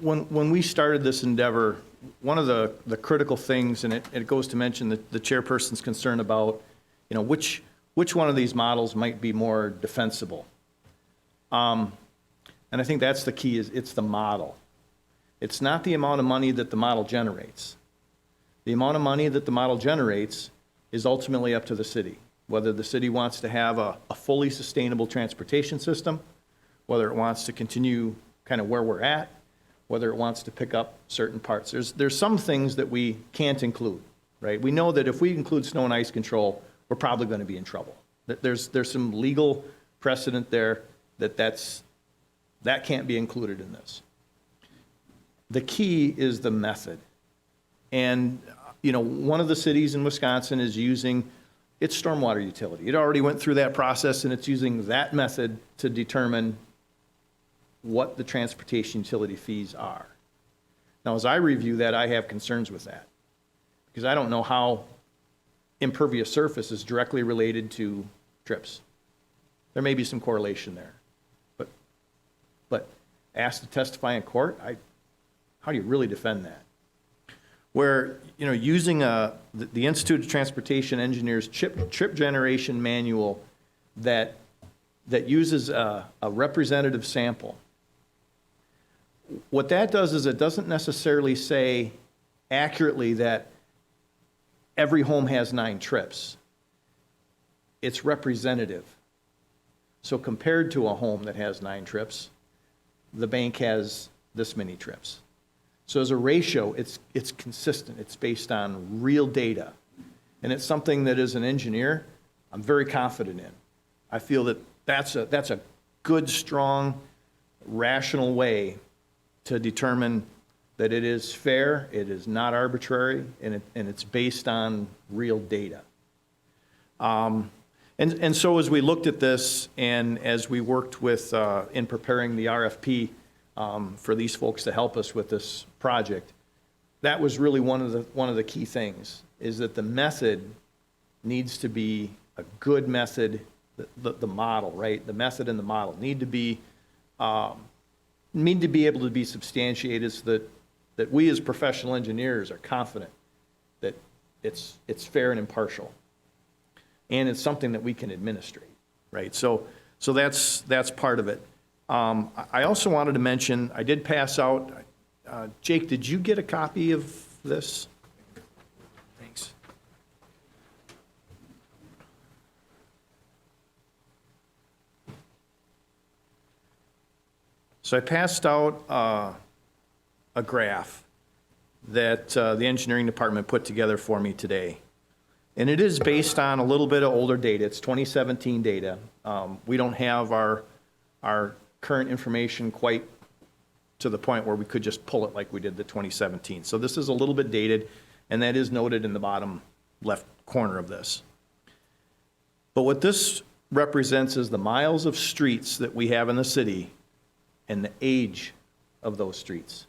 When we started this endeavor, one of the critical things, and it goes to mention the chairperson's concern about, you know, which one of these models might be more defensible. And I think that's the key, is it's the model. It's not the amount of money that the model generates. The amount of money that the model generates is ultimately up to the city, whether the city wants to have a fully sustainable transportation system, whether it wants to continue kind of where we're at, whether it wants to pick up certain parts. There's some things that we can't include, right? We know that if we include snow and ice control, we're probably going to be in trouble. There's some legal precedent there that can't be included in this. The key is the method. And, you know, one of the cities in Wisconsin is using its stormwater utility. It already went through that process, and it's using that method to determine what the transportation utility fees are. Now, as I review that, I have concerns with that, because I don't know how impervious surface is directly related to trips. There may be some correlation there, but asked to testify in court, how do you really defend that? where, using the Institute of Transportation Engineers trip generation manual that uses a representative sample. What that does is it doesn't necessarily say accurately that every home has 9 trips. It's representative. So compared to a home that has 9 trips, the bank has this many trips. So as a ratio, it's consistent. It's based on real data. And it's something that as an engineer, I'm very confident in. I feel that that's a good, strong, rational way to determine that it is fair, it is not arbitrary, and it's based on real data. And so as we looked at this and as we worked with, in preparing the RFP for these folks to help us with this project, that was really one of the key things, is that the method needs to be a good method, the model, right? The method and the model need to be able to be substantiated so that we as professional engineers are confident that it's fair and impartial. And it's something that we can administrate, right? So that's part of it. I also wanted to mention, I did pass out, Jake, did you get a copy of this? Thanks. So I passed out a graph that the engineering department put together for me today. And it is based on a little bit of older data. It's 2017 data. We don't have our current information quite to the point where we could just pull it like we did the 2017. So this is a little bit dated, and that is noted in the bottom left corner of this. But what this represents is the miles of streets that we have in the city and the age of those streets.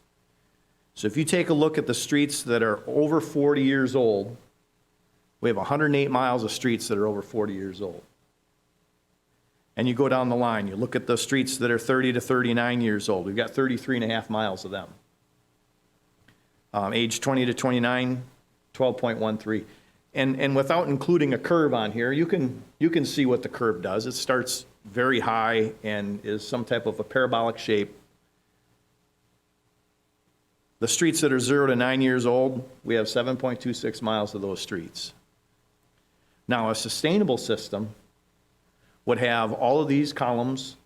So if you take a look at the streets that are over 40 years old, we have 108 miles of streets that are over 40 years old. And you go down the line, you look at the streets that are 30 to 39 years old, we've got 33 and a half miles of them. Age 20 to 29, 12.13. And without including a curve on here, you can see what the curve does. It starts very high and is some type of a parabolic shape. The streets that are 0 to 9 years old, we have 7.26 miles of those streets. Now, a sustainable system would have all of these columns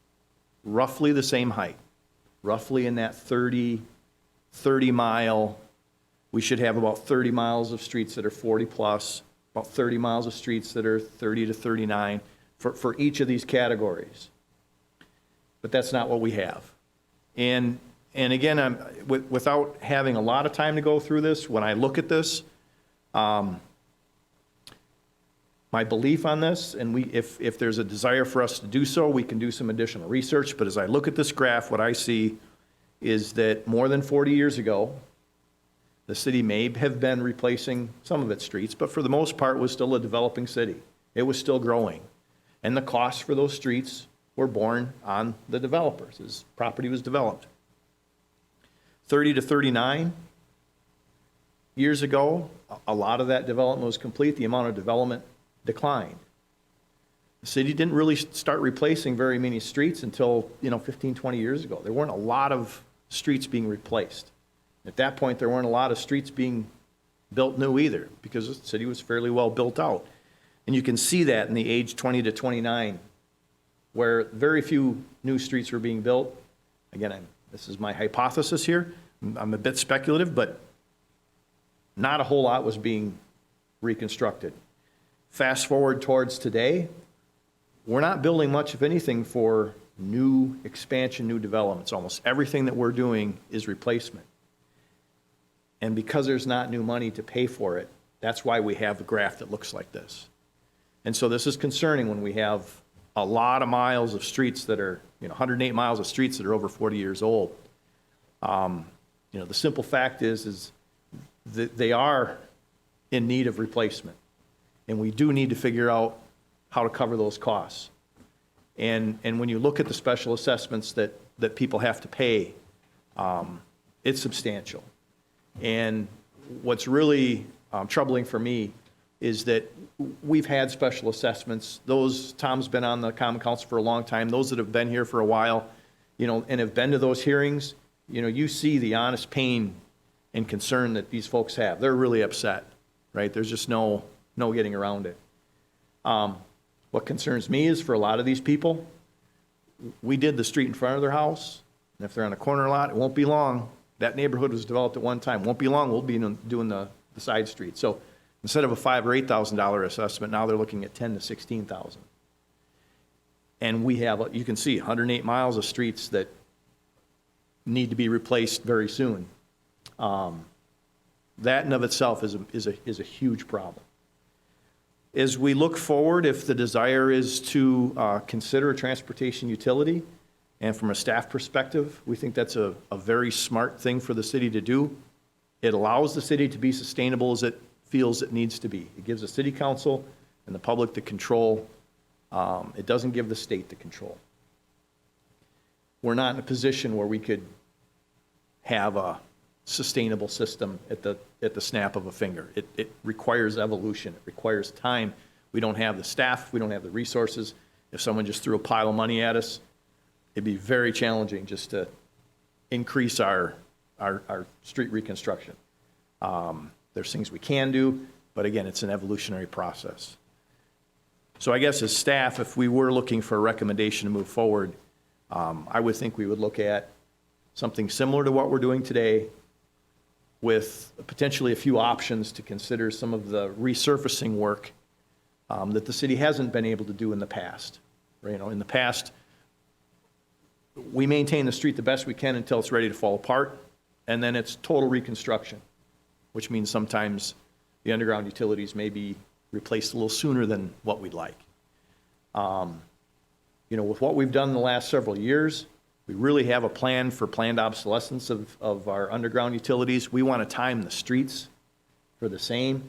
roughly the same height, roughly in that 30 mile. We should have about 30 miles of streets that are 40 plus, about 30 miles of streets that are 30 to 39 for each of these categories. But that's not what we have. And again, without having a lot of time to go through this, when I look at this, my belief on this, and if there's a desire for us to do so, we can do some additional research. But as I look at this graph, what I see is that more than 40 years ago, the city may have been replacing some of its streets, but for the most part was still a developing city. It was still growing. And the costs for those streets were borne on the developers as property was developed. 30 to 39 years ago, a lot of that development was complete. The amount of development declined. The city didn't really start replacing very many streets until 15, 20 years ago. There weren't a lot of streets being replaced. At that point, there weren't a lot of streets being built new either, because the city was fairly well built out. And you can see that in the age 20 to 29, where very few new streets were being built. Again, this is my hypothesis here. I'm a bit speculative, but not a whole lot was being reconstructed. Fast forward towards today, we're not building much, if anything, for new expansion, new developments. Almost everything that we're doing is replacement. And because there's not new money to pay for it, that's why we have a graph that looks like this. And so this is concerning when we have a lot of miles of streets that are, 108 miles of streets that are over 40 years old. The simple fact is that they are in need of replacement. And we do need to figure out how to cover those costs. And when you look at the special assessments that people have to pay, it's substantial. And what's really troubling for me is that we've had special assessments. Tom's been on the Common Council for a long time. Those that have been here for a while, and have been to those hearings, you see the honest pain and concern that these folks have. They're really upset, right? There's just no getting around it. What concerns me is for a lot of these people, we did the street in front of their house, and if they're on a corner lot, it won't be long. That neighborhood was developed at one time. Won't be long, we'll be doing the side street. So instead of a $5,000 or $8,000 assessment, now they're looking at $10,000 to $16,000. And we have, you can see, 108 miles of streets that need to be replaced very soon. That in of itself is a huge problem. As we look forward, if the desire is to consider a transportation utility, and from a staff perspective, we think that's a very smart thing for the city to do. It allows the city to be sustainable as it feels it needs to be. It gives the city council and the public the control. It doesn't give the state the control. We're not in a position where we could have a sustainable system at the snap of a finger. It requires evolution. It requires time. We don't have the staff. We don't have the resources. If someone just threw a pile of money at us, it'd be very challenging just to increase our street reconstruction. There's things we can do, but again, it's an evolutionary process. So I guess as staff, if we were looking for a recommendation to move forward, I would think we would look at something similar to what we're doing today, with potentially a few options to consider some of the resurfacing work that the city hasn't been able to do in the past. In the past, we maintain the street the best we can until it's ready to fall apart, and then it's total reconstruction, which means sometimes the underground utilities may be replaced a little sooner than what we'd like. With what we've done in the last several years, we really have a plan for planned obsolescence of our underground utilities. We want to time the streets for the same.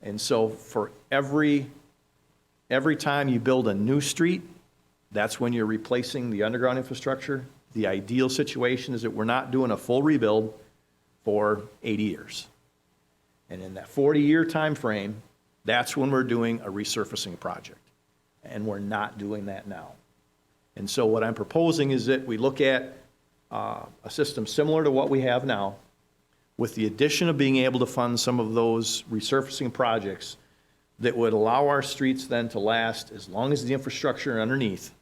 And so for every time you build a new street, that's when you're replacing the underground infrastructure. The ideal situation is that we're not doing a full rebuild for 80 years. And in that 40-year time frame, that's when we're doing a resurfacing project. And we're not doing that now. And so what I'm proposing is that we look at a system similar to what we have now, with the addition of being able to fund some of those resurfacing projects that would allow our streets then to last as long as the infrastructure underneath,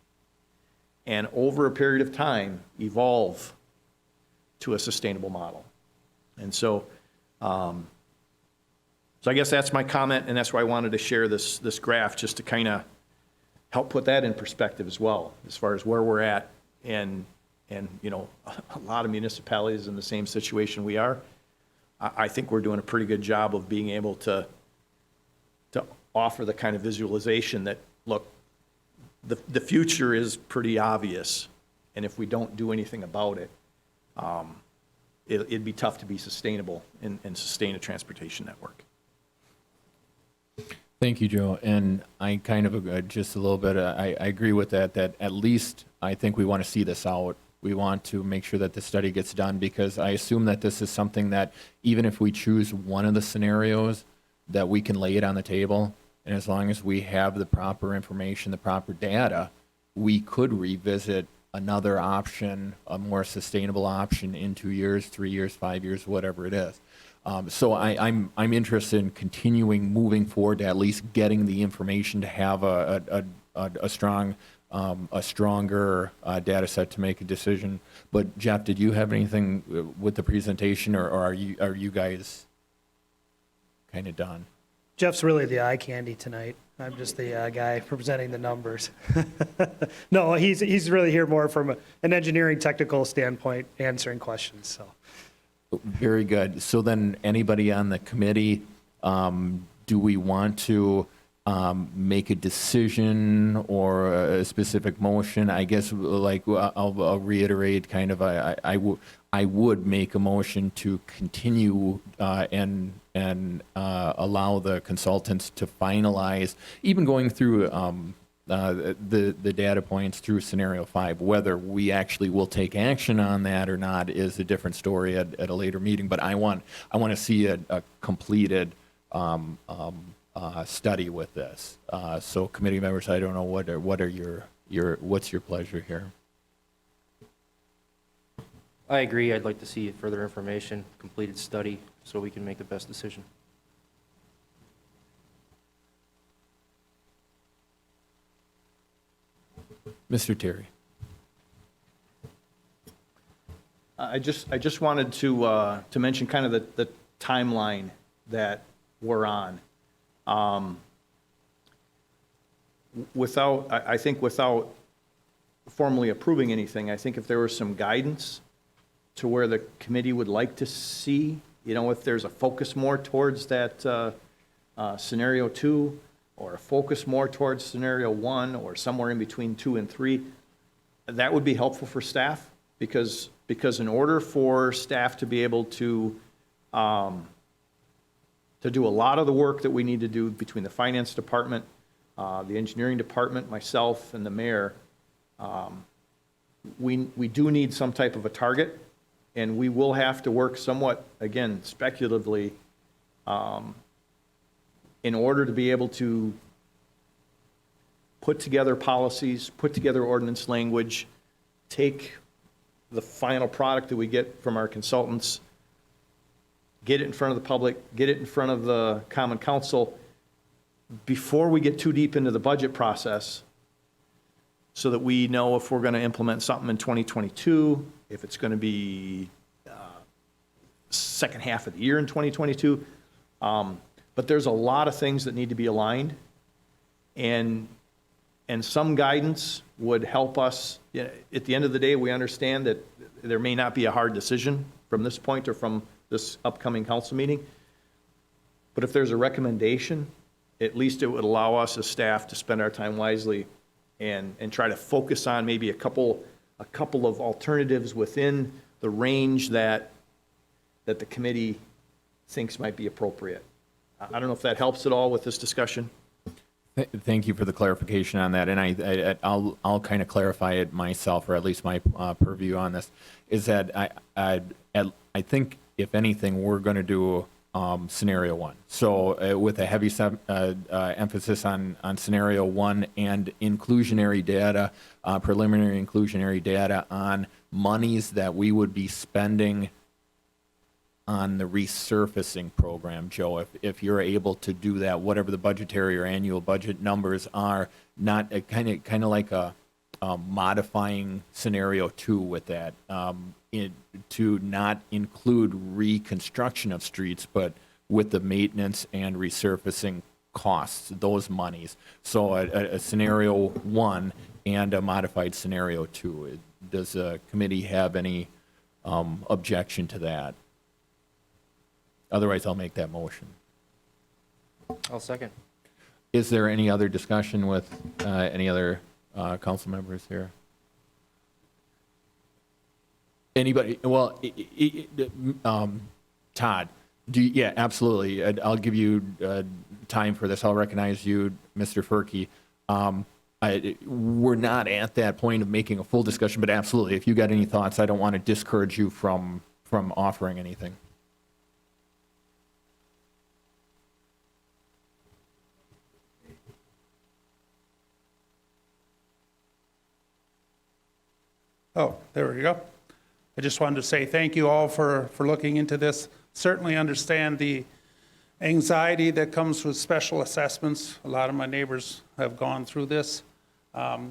and over a period of time, evolve to a sustainable model. And so, I guess that's my comment, and that's why I wanted to share this graph, just to kind of help put that in perspective as well, as far as where we're at, and a lot of municipalities in the same situation we are. I think we're doing a pretty good job of being able to offer the kind of visualization that, look, the future is pretty obvious, and if we don't do anything about it, it'd be tough to be sustainable and sustain a transportation network. Thank you, Joe. And I kind of, just a little bit, I agree with that at least I think we want to see this out. We want to make sure that the study gets done, because I assume that this is something that even if we choose one of the scenarios, that we can lay it on the table. And as long as we have the proper information, the proper data, we could revisit another option, a more sustainable option in 2 years, 3 years, 5 years, whatever it is. So I'm interested in continuing moving forward to at least getting the information to have a stronger data set to make a decision. But Jeff, did you have anything with the presentation, or are you guys kind of done? Jeff's really the eye candy tonight. I'm just the guy presenting the numbers. No, he's really here more from an engineering technical standpoint, answering questions, so. Very good. So then, anybody on the committee, do we want to make a decision or a specific motion? I guess, like, I'll reiterate, kind of, I would make a motion to continue and allow the consultants to finalize, even going through the data points through scenario 5. Whether we actually will take action on that or not is a different story at a later meeting. But I want to see a completed study with this. So committee members, I don't know what's your pleasure here? I agree. I'd like to see further information, completed study, so we can make the best decision. Mr. Terry. I just wanted to mention kind of the timeline that we're on. I think without formally approving anything, I think if there was some guidance to where the committee would like to see, if there's a focus more towards that scenario 2, or a focus more towards scenario 1, or somewhere in between 2 and 3, that would be helpful for staff, because in order for staff to be able to do a lot of the work that we need to do between the finance department, the engineering department, myself, and the mayor, we do need some type of a target, and we will have to work somewhat, again, speculatively, in order to be able to put together policies, put together ordinance language, take the final product that we get from our consultants, get it in front of the public, get it in front of the Common Council before we get too deep into the budget process, so that we know if we're going to implement something in 2022, if it's going to be second half of the year in 2022. But there's a lot of things that need to be aligned, and some guidance would help us. At the end of the day, we understand that there may not be a hard decision from this point or from this upcoming council meeting, but if there's a recommendation, at least it would allow us as staff to spend our time wisely and try to focus on maybe a couple of alternatives within the range that the committee thinks might be appropriate. I don't know if that helps at all with this discussion. Thank you for the clarification on that, and I'll kind of clarify it myself, or at least my purview on this, is that I think if anything, we're going to do scenario 1. So with a heavy emphasis on scenario 1 and inclusionary data, preliminary inclusionary data on monies that we would be spending on the resurfacing program. Joe, if you're able to do that, whatever the budgetary or annual budget numbers are, not kind of like a modifying scenario 2 with that, to not include reconstruction of streets, but with the maintenance and resurfacing costs, those monies. So a scenario 1 and a modified scenario 2. Does the committee have any objection to that? Otherwise, I'll make that motion. I'll second. Is there any other discussion with any other council members here? Anybody? Well, Todd, yeah, absolutely. I'll give you time for this. I'll recognize you, Mr. Furkey. We're not at that point of making a full discussion, but absolutely, if you got any thoughts, I don't want to discourage you from offering anything. Oh, there we go. I just wanted to say thank you all for looking into this. Certainly understand the anxiety that comes with special assessments. A lot of my neighbors have gone through this. The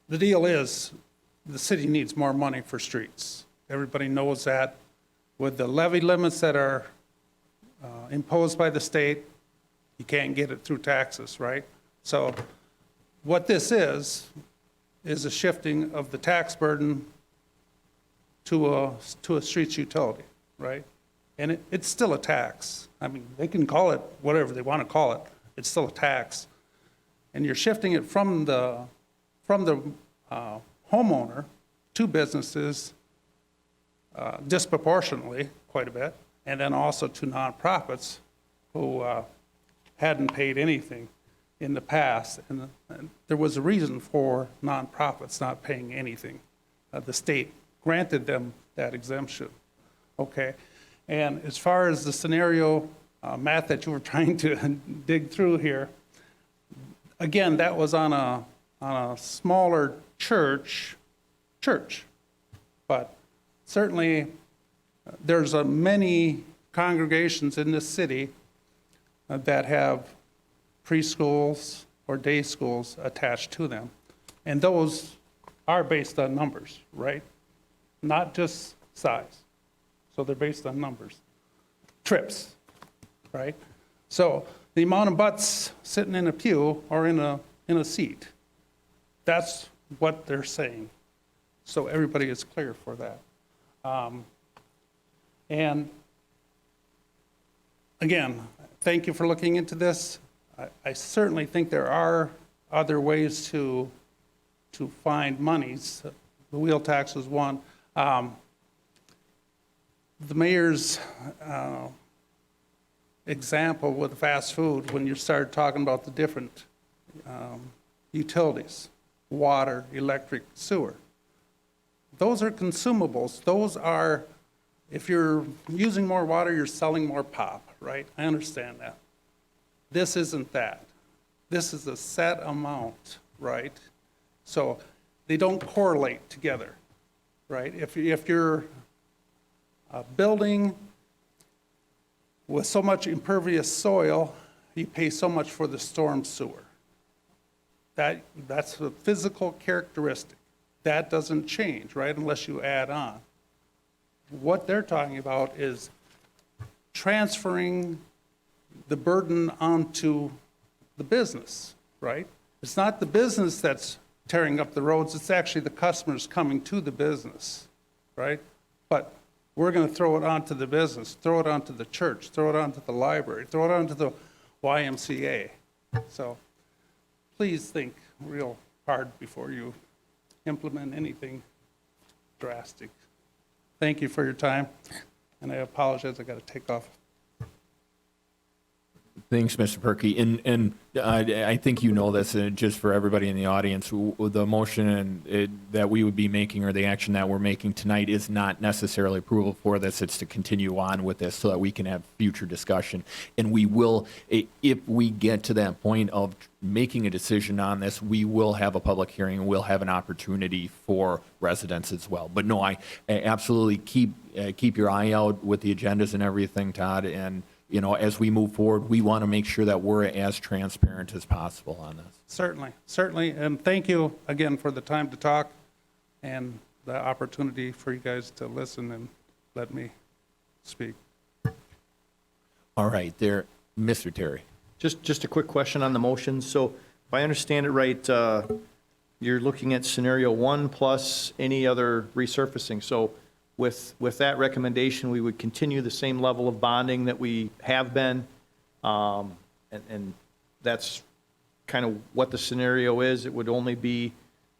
deal is, the city needs more money for streets. Everybody knows that. With the levy limits that are imposed by the state, you can't get it through taxes, right? So what this is a shifting of the tax burden to a streets utility, right? And it's still a tax. I mean, they can call it whatever they want to call it. It's still a tax. And you're shifting it from the homeowner to businesses disproportionately, quite a bit, and then also to nonprofits who hadn't paid anything. in the past, and there was a reason for nonprofits not paying anything. The state granted them that exemption, okay? And as far as the scenario, Matt, that you were trying to dig through here, again, that was on a smaller church, but certainly there's many congregations in this city that have preschools or day schools attached to them. And those are based on numbers, right? Not just size. So they're based on numbers. Trips, right? So the amount of butts sitting in a pew or in a seat, that's what they're saying. So everybody is clear for that. And again, thank you for looking into this. I certainly think there are other ways to find monies. The wheel tax was one. The mayor's example with fast food, when you start talking about the different utilities, water, electric, sewer, those are consumables. Those are, if you're using more water, you're selling more pop, right? I understand that. This isn't that. This is a set amount, right? So they don't correlate together, right? If you're building with so much impervious soil, you pay so much for the storm sewer. That's a physical characteristic. That doesn't change, right, unless you add on. What they're talking about is transferring the burden onto the business, right? It's not the business that's tearing up the roads, it's actually the customers coming to the business, right? But we're going to throw it onto the business, throw it onto the church, throw it onto the library, throw it onto the YMCA. So please think real hard before you implement anything drastic. Thank you for your time, and I apologize, I got to take off. Thanks, Mr. Perky. And I think you know this, just for everybody in the audience, the motion that we would be making, or the action that we're making tonight, is not necessarily approval for this. It's to continue on with this so that we can have future discussion. And we will, if we get to that point of making a decision on this, we will have a public hearing, and we'll have an opportunity for residents as well. But no, I absolutely keep your eye out with the agendas and everything, Todd. And you know, as we move forward, we want to make sure that we're as transparent as possible on this. Certainly, certainly, and thank you again for the time to talk and the opportunity for you guys to listen and let me speak. All right, there, Mr. Terry. Just a quick question on the motion. So if I understand it right, you're looking at scenario 1 plus any other resurfacing. So with that recommendation, we would continue the same level of bonding that we have been. And that's kind of what the scenario is. It would only be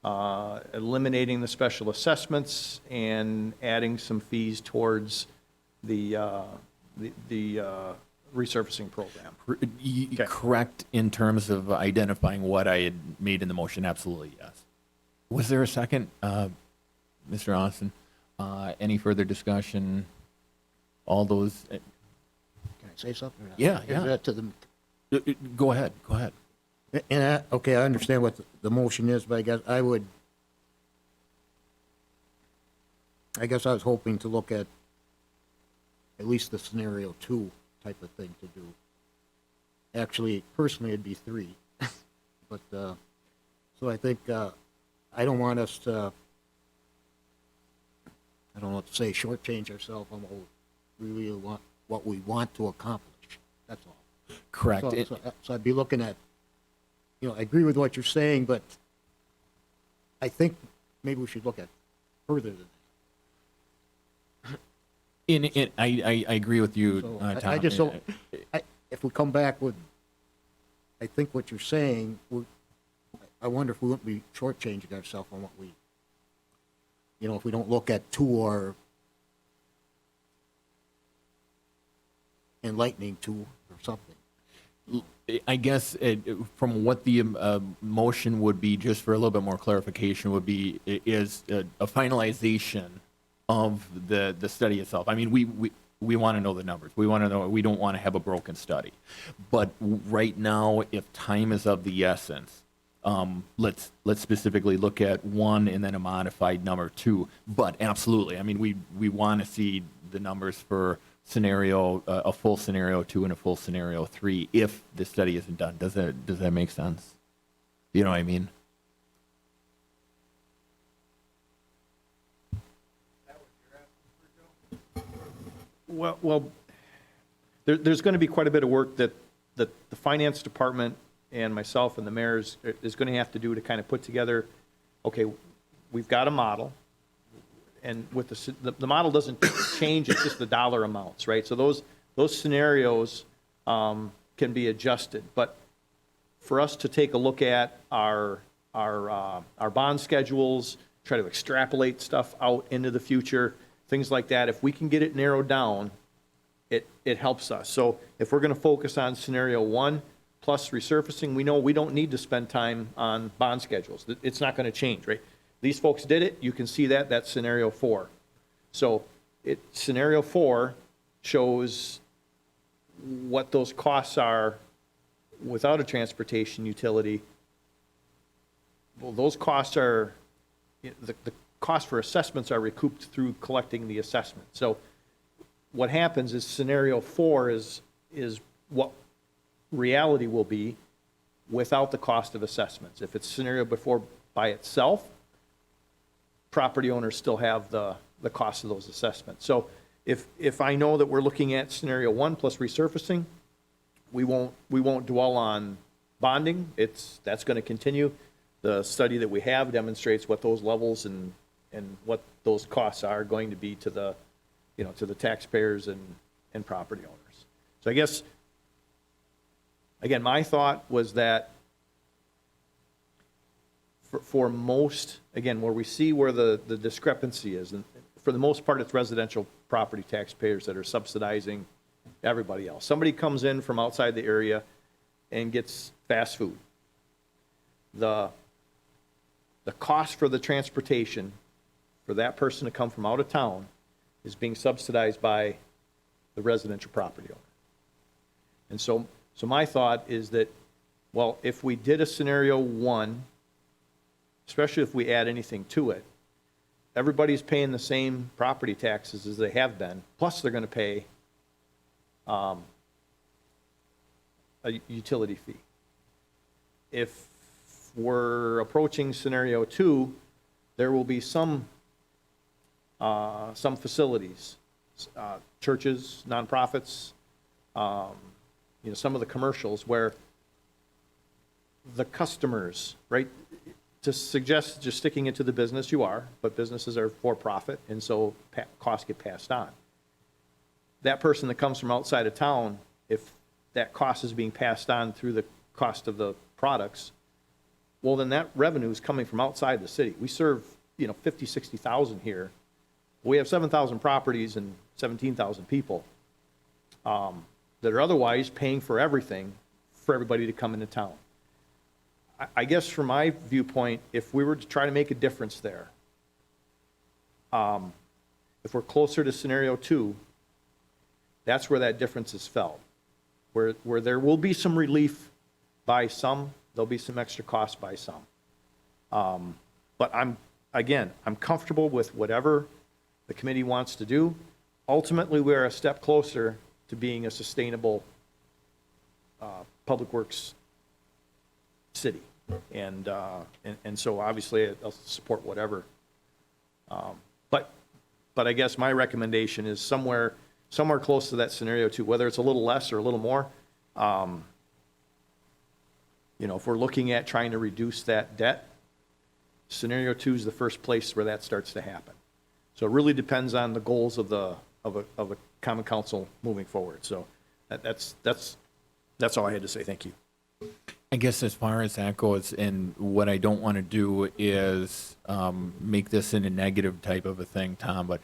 eliminating the special assessments and adding some fees towards the resurfacing program. Okay. Correct in terms of identifying what I had made in the motion, absolutely, yes. Was there a second, Mr. Austin? Any further discussion? All those, Can I say something? Yeah, Is yeah. that to the, go ahead, go ahead. and okay, I understand what the motion is, but I guess I was hoping to look at least the scenario 2 type of thing to do. Actually, personally, it'd be 3. But, so I think, I don't want us to, I don't know what to say, shortchange ourselves on what we want to accomplish. That's all. Correct. So I'd be looking at, I agree with what you're saying, but I think maybe we should look at further than that. I agree with you, So Tom. I just don't, if we come back with, I think what you're saying, I wonder if we wouldn't be shortchanging ourselves on what we, if we don't look at 2 or enlightening 2 or something. I guess from what the motion would be, just for a little bit more clarification, would be is a finalization of the study itself. I mean, we want to know the numbers. We want to know. We don't want to have a broken study. But right now, if time is of the essence, let's specifically look at 1 and then a modified number 2. But absolutely, I mean, we want to see the numbers for scenario, a full scenario 2 and a full scenario 3 if the study isn't done. Does that make sense? You know what I mean? Well, there's going to be quite a bit of work that the finance department and myself and the mayor is going to have to do to kind of put together, okay, we've got a model, and with the model doesn't change, it's just the dollar amounts, right? So those scenarios can be adjusted. But for us to take a look at our bond schedules, try to extrapolate stuff out into the future, things like that, if we can get it narrowed down, it helps us. So if we're going to focus on scenario 1 plus resurfacing, we know we don't need to spend time on bond schedules. It's not going to change, right? These folks did it. You can see that's scenario 4. So scenario 4 shows what those costs are without a transportation utility. Well, those costs are, the cost for assessments are recouped through collecting the assessment. So what happens is scenario 4 is what reality will be without the cost of assessments. If it's scenario before by itself, property owners still have the cost of those assessments. So if I know that we're looking at scenario 1 plus resurfacing, we won't dwell on bonding. That's going to continue. The study that we have demonstrates what those levels and what those costs are going to be to the taxpayers and property owners. So I guess, again, my thought was that for most, again, where we see where the discrepancy is, and for the most part, it's residential property taxpayers that are subsidizing everybody else. Somebody comes in from outside the area and gets fast food. The cost for the transportation for that person to come from out of town is being subsidized by the residential property owner. And so my thought is that, well, if we did a scenario 1, especially if we add anything to it, everybody's paying the same property taxes as they have been, plus they're going to pay a utility fee. If we're approaching scenario 2, there will be some facilities, churches, nonprofits, some of the commercials where the customers, right, to suggest just sticking it to the business, you are, but businesses are for profit, and so costs get passed on. That person that comes from outside of town, if that cost is being passed on through the cost of the products, well, then that revenue is coming from outside the city. We serve, 50, 60,000 here. We have 7,000 properties and 17,000 people that are otherwise paying for everything for everybody to come into town. I guess from my viewpoint, if we were to try to make a difference there, if we're closer to scenario 2, that's where that difference is felt. Where there will be some relief by some, there'll be some extra cost by some. But I'm comfortable with whatever the committee wants to do. Ultimately, we're a step closer to being a sustainable public works city. And so obviously I'll support whatever. But I guess my recommendation is somewhere close to that scenario 2, whether it's a little less or a little more. If we're looking at trying to reduce that debt, scenario 2 is the first place where that starts to happen. So it really depends on the goals of a common council moving forward. So that's all I had to say. Thank you. I guess as far as that goes, and what I don't want to do is make this in a negative type of a thing, Tom, but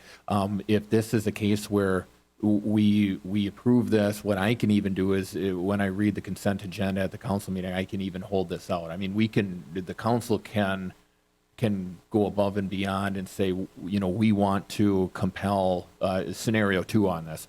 if this is a case where we approve this. What I can even do is, when I read the consent agenda at the council meeting, I can even hold this out. I mean, the council can go above and beyond and say, you know, we want to compel scenario 2 on this.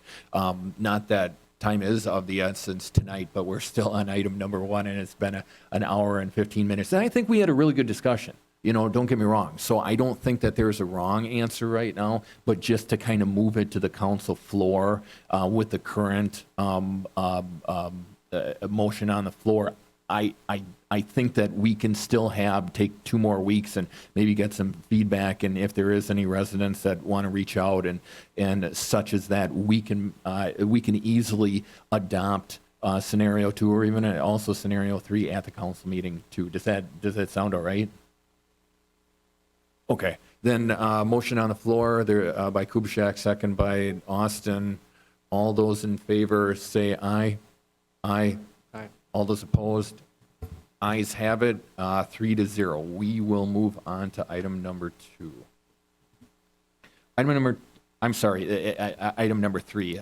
Not that time is of the essence tonight, but we're still on item number 1, and it's been an hour and 15 minutes. And I think we had a really good discussion. You know, don't get me wrong. So I don't think that there's a wrong answer right now, but just to kind of move it to the council floor with the current motion on the floor, I think that we can still take 2 more weeks and maybe get some feedback. And if there is any residents that want to reach out and such as that, we can easily adopt scenario 2 or even also scenario 3 at the council meeting too. Does that sound all right? Okay, then motion on the floor there by Kubaschak, second by Austin. All those in favor say aye. Aye. Aye. All those opposed? Ayes have it, 3-0. We will move on to item number 2. Item number 3.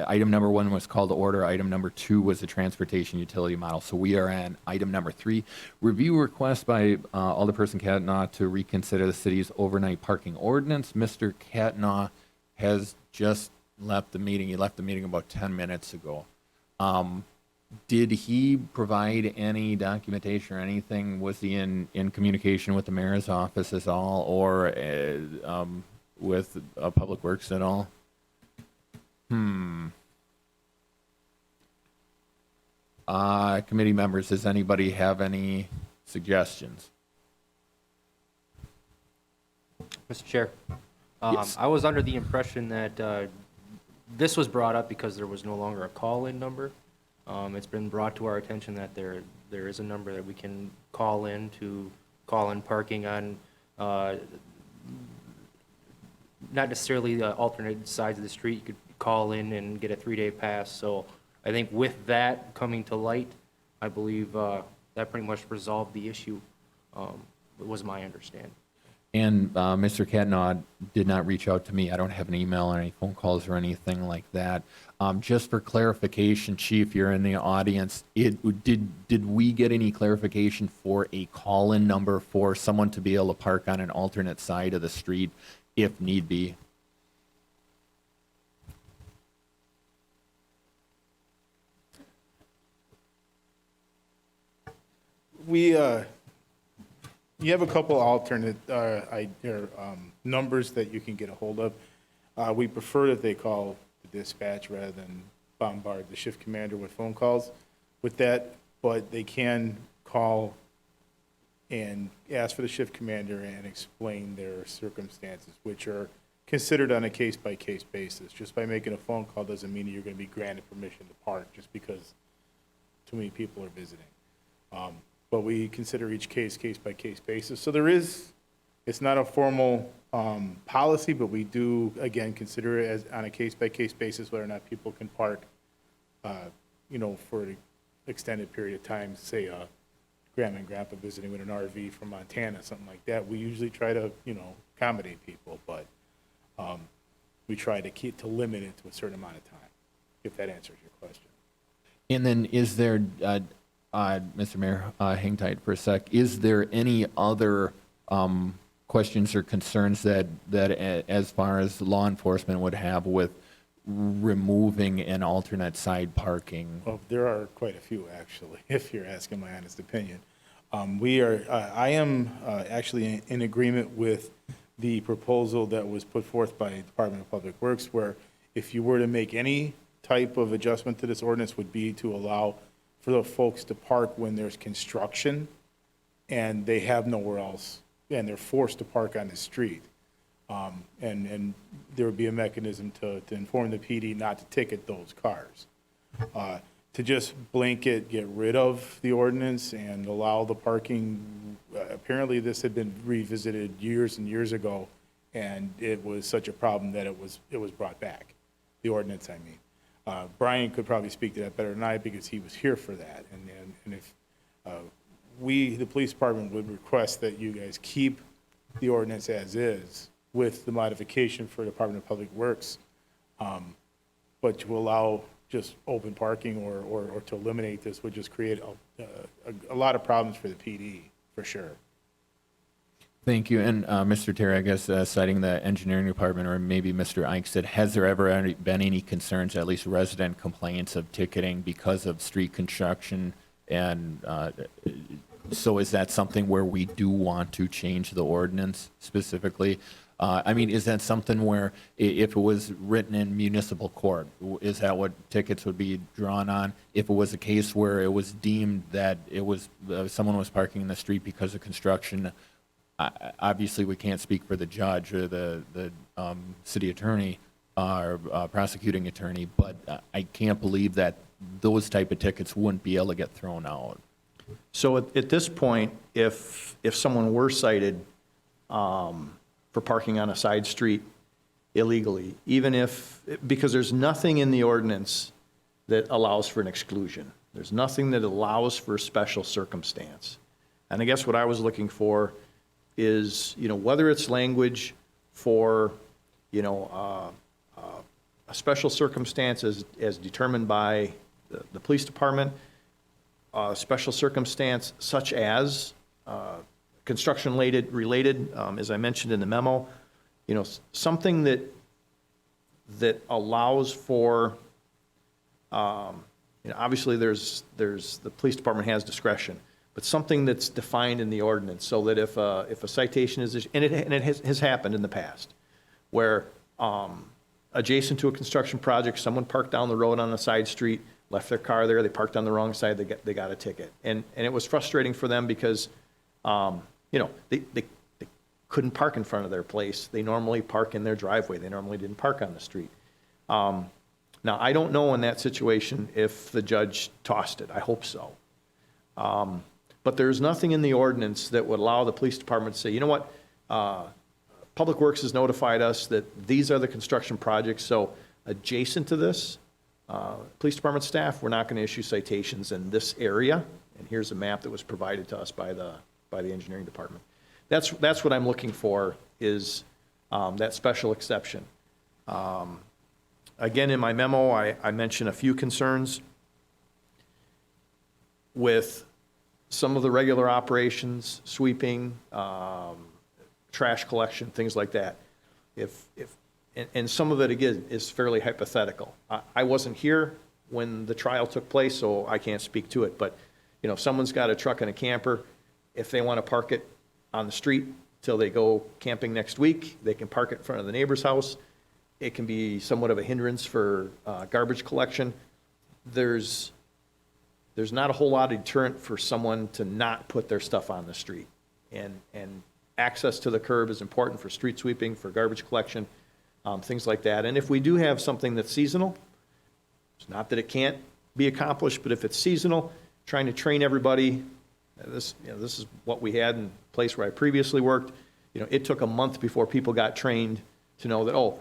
Item number 1 was called to order. Item number 2 was the transportation utility model. So we are on item number 3. Review request by Alderperson Catanaw to reconsider the city's overnight parking ordinance. Mr. Catanaw has just left the meeting. He left the meeting about 10 minutes ago. Did he provide any documentation or anything? Was he in communication with the mayor's office at all, or with Public Works at all? Committee members, does anybody have any suggestions? Mr. Chair, Yes. I was under the impression that this was brought up because there was no longer a call-in number. It's been brought to our attention that there is a number that we can call in to call in parking on, not necessarily the alternate sides of the street. You could call in and get a 3-day pass. So I think with that coming to light, I believe that pretty much resolved the issue, was my understanding. And Mr. Catanaw did not reach out to me. I don't have an email or any phone calls or anything like that. Just for clarification, Chief, you're in the audience. Did we get any clarification for a call-in number for someone to be able to park on an alternate side of the street if need be? You have a couple alternate numbers that you can get a hold of. We prefer that they call the dispatch rather than bombard the shift commander with phone calls with that, but they can call and ask for the shift commander and explain their circumstances, which are considered on a case-by-case basis. Just by making a phone call doesn't mean that you're going to be granted permission to park just because too many people are visiting. But we consider each case-by-case basis. So it's not a formal policy, but we do, again, consider it as on a case-by-case basis whether or not people can park, for an extended period of time, say grandma and grandpa visiting with an RV from Montana, something like that. We usually try to, accommodate people, but we try to limit it to a certain amount of time, if that answers your question. And then is there, Mr. Mayor, hang tight for a sec, is there any other questions or concerns that as far as law enforcement would have with removing an alternate side parking? Well, there are quite a few, actually, if you're asking my honest opinion. I am actually in agreement with the proposal that was put forth by the Department of Public Works, where if you were to make any type of adjustment to this ordinance, would be to allow for the folks to park when there's construction and they have nowhere else, and they're forced to park on the street. And there would be a mechanism to inform the PD not to ticket those cars. To just blanket get rid of the ordinance and allow the parking, apparently this had been revisited years and years ago, and it was such a problem that it was brought back, the ordinance, I mean. Brian could probably speak to that better than I, because he was here for that. And if the police department would request that you guys keep the ordinance as is with the modification for Department of Public Works, but to allow just open parking or to eliminate this would just create a lot of problems for the PD, for sure. Thank you. And Mr. Terry, I guess citing the engineering department, or maybe Mr. Ike said, has there ever been any concerns, at least resident complaints of ticketing because of street construction? And so is that something where we do want to change the ordinance specifically? I mean, is that something where if it was written in municipal court, is that what tickets would be drawn on? If it was a case where it was deemed that it was someone was parking in the street because of construction, obviously we can't speak for the judge or the city attorney or prosecuting attorney, but I can't believe that those type of tickets wouldn't be able to get thrown out. So at this point, if someone were cited for parking on a side street illegally, even if, because there's nothing in the ordinance that allows for an exclusion. There's nothing that allows for special circumstance. And I guess what I was looking for is, whether it's language for, a special circumstance as determined by the police department, a special circumstance such as construction related, as I mentioned in the memo, something that allows for, obviously there's the police department has discretion, but something that's defined in the ordinance so that if a citation is, and it has happened in the past, where adjacent to a construction project, someone parked down the road on a side street, left their car there, they parked on the wrong side, they got a ticket. And it was frustrating for them because, they couldn't park in front of their place. They normally park in their driveway. They normally didn't park on the street. Now, I don't know in that situation if the judge tossed it. I hope so. But there's nothing in the ordinance that would allow the police department to say, you know what, Public Works has notified us that these are the construction projects, so adjacent to this, police department staff, we're not going to issue citations in this area. And here's a map that was provided to us by the engineering department. That's what I'm looking for, is that special exception. Again, in my memo, I mentioned a few concerns with some of the regular operations, sweeping, trash collection, things like that. And some of it, again, is fairly hypothetical. I wasn't here when the trial took place, so I can't speak to it. But, if someone's got a truck and a camper, if they want to park it on the street till they go camping next week, they can park it in front of the neighbor's house. It can be somewhat of a hindrance for garbage collection. There's not a whole lot of deterrent for someone to not put their stuff on the street. And access to the curb is important for street sweeping, for garbage collection, things like that. And if we do have something that's seasonal, it's not that it can't be accomplished, but if it's seasonal, trying to train everybody, this is what we had in a place where I previously worked. It took a month before people got trained to know that,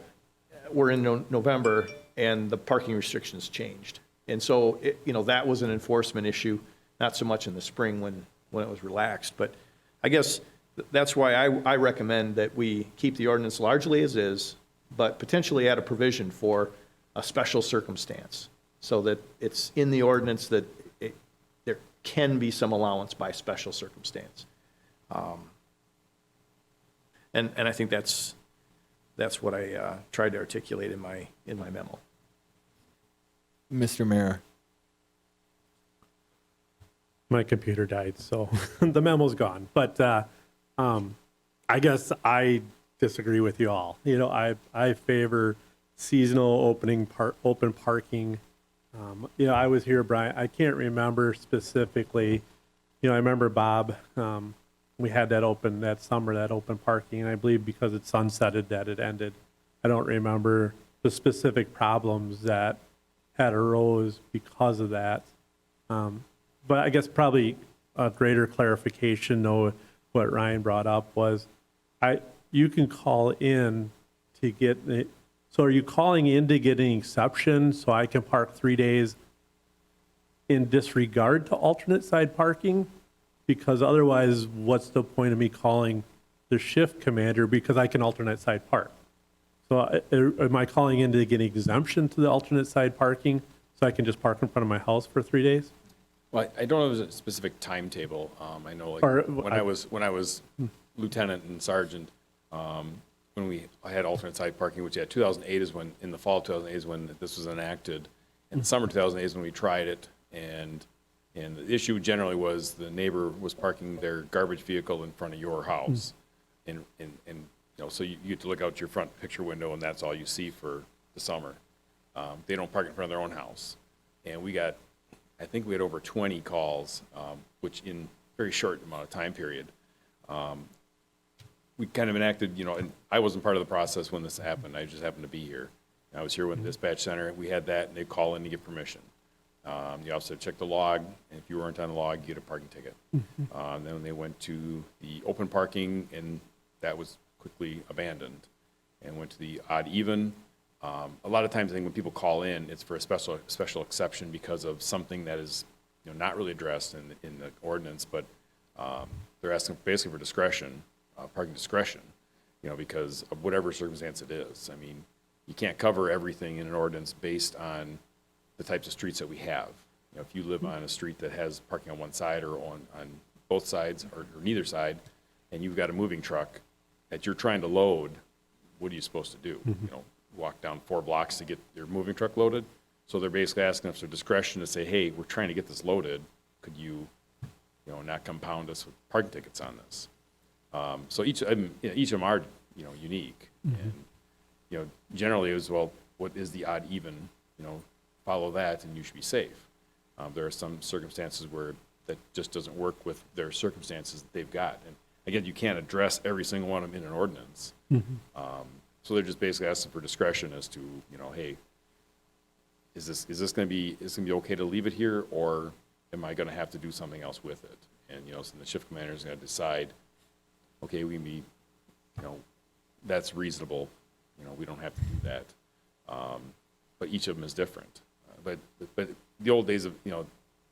we're in November and the parking restrictions changed. And so, that was an enforcement issue, not so much in the spring when it was relaxed. But I guess that's why I recommend that we keep the ordinance largely as is, but potentially add a provision for a special circumstance so that it's in the ordinance that there can be some allowance by special circumstance. And I think that's what I tried to articulate in my memo. Mr. Mayor. My computer died, so the memo's gone. But I guess I disagree with you all. I favor seasonal open parking. I was here, Brian. I can't remember specifically. I remember Bob. We had that open that summer, that open parking, and I believe because it sunsetted that it ended. I don't remember the specific problems that had arose because of that. But I guess probably a greater clarification, though, what Ryan brought up was, you can call in to get it. So are you calling in to get an exception so I can park 3 days in disregard to alternate side parking? Because otherwise, what's the point of me calling the shift commander, because I can alternate side park? So am I calling in to get an exemption to the alternate side parking so I can just park in front of my house for 3 days? Well, I don't know if there's a specific timetable. I know like Or- when I was lieutenant and sergeant, when I had alternate side parking, which 2008 is when, in the fall of 2008 is when this was enacted. In the summer 2008 is when we tried it, and the issue generally was the neighbor was parking their garbage vehicle in front of your house. And you know, so you get to look out your front picture window and that's all you see for the summer. They don't park in front of their own house. And I think we had over 20 calls, which in very short amount of time period. We kind of enacted, you know, and I wasn't part of the process when this happened. I just happened to be here. I was here with the dispatch center. We had that, and they'd call in to get permission. The officer checked the log, and if you weren't on the log, you get a parking ticket. Then they went to the open parking, and that was quickly abandoned, and went to the odd even. A lot of times, I think when people call in, it's for a special exception because of something that is, you know, not really addressed in the ordinance, but they're asking basically for discretion, parking discretion, you know, because of whatever circumstance it is. I mean, you can't cover everything in an ordinance based on the types of streets that we have. You know, if you live on a street that has parking on one side or on both sides or neither side, and you've got a moving truck that you're trying to load, what are you supposed to do? You know, walk down 4 blocks to get your moving truck loaded? So they're basically asking us for discretion to say, hey, we're trying to get this loaded. Could you not compound us with parking tickets on this? So each of them are, you know, unique. And, you know, generally it was, well, what is the odd even? You know, follow that and you should be safe. There are some circumstances where that just doesn't work with their circumstances that they've got. And again, you can't address every single one of them in an ordinance. So they're just basically asking for discretion as to, you know, hey, is this going to be okay to leave it here, or am I going to have to do something else with it? And, you know, so the shift commander is going to decide, okay, we can be, you know, that's reasonable. You know, we don't have to do that. But each of them is different. But the old days of, you know,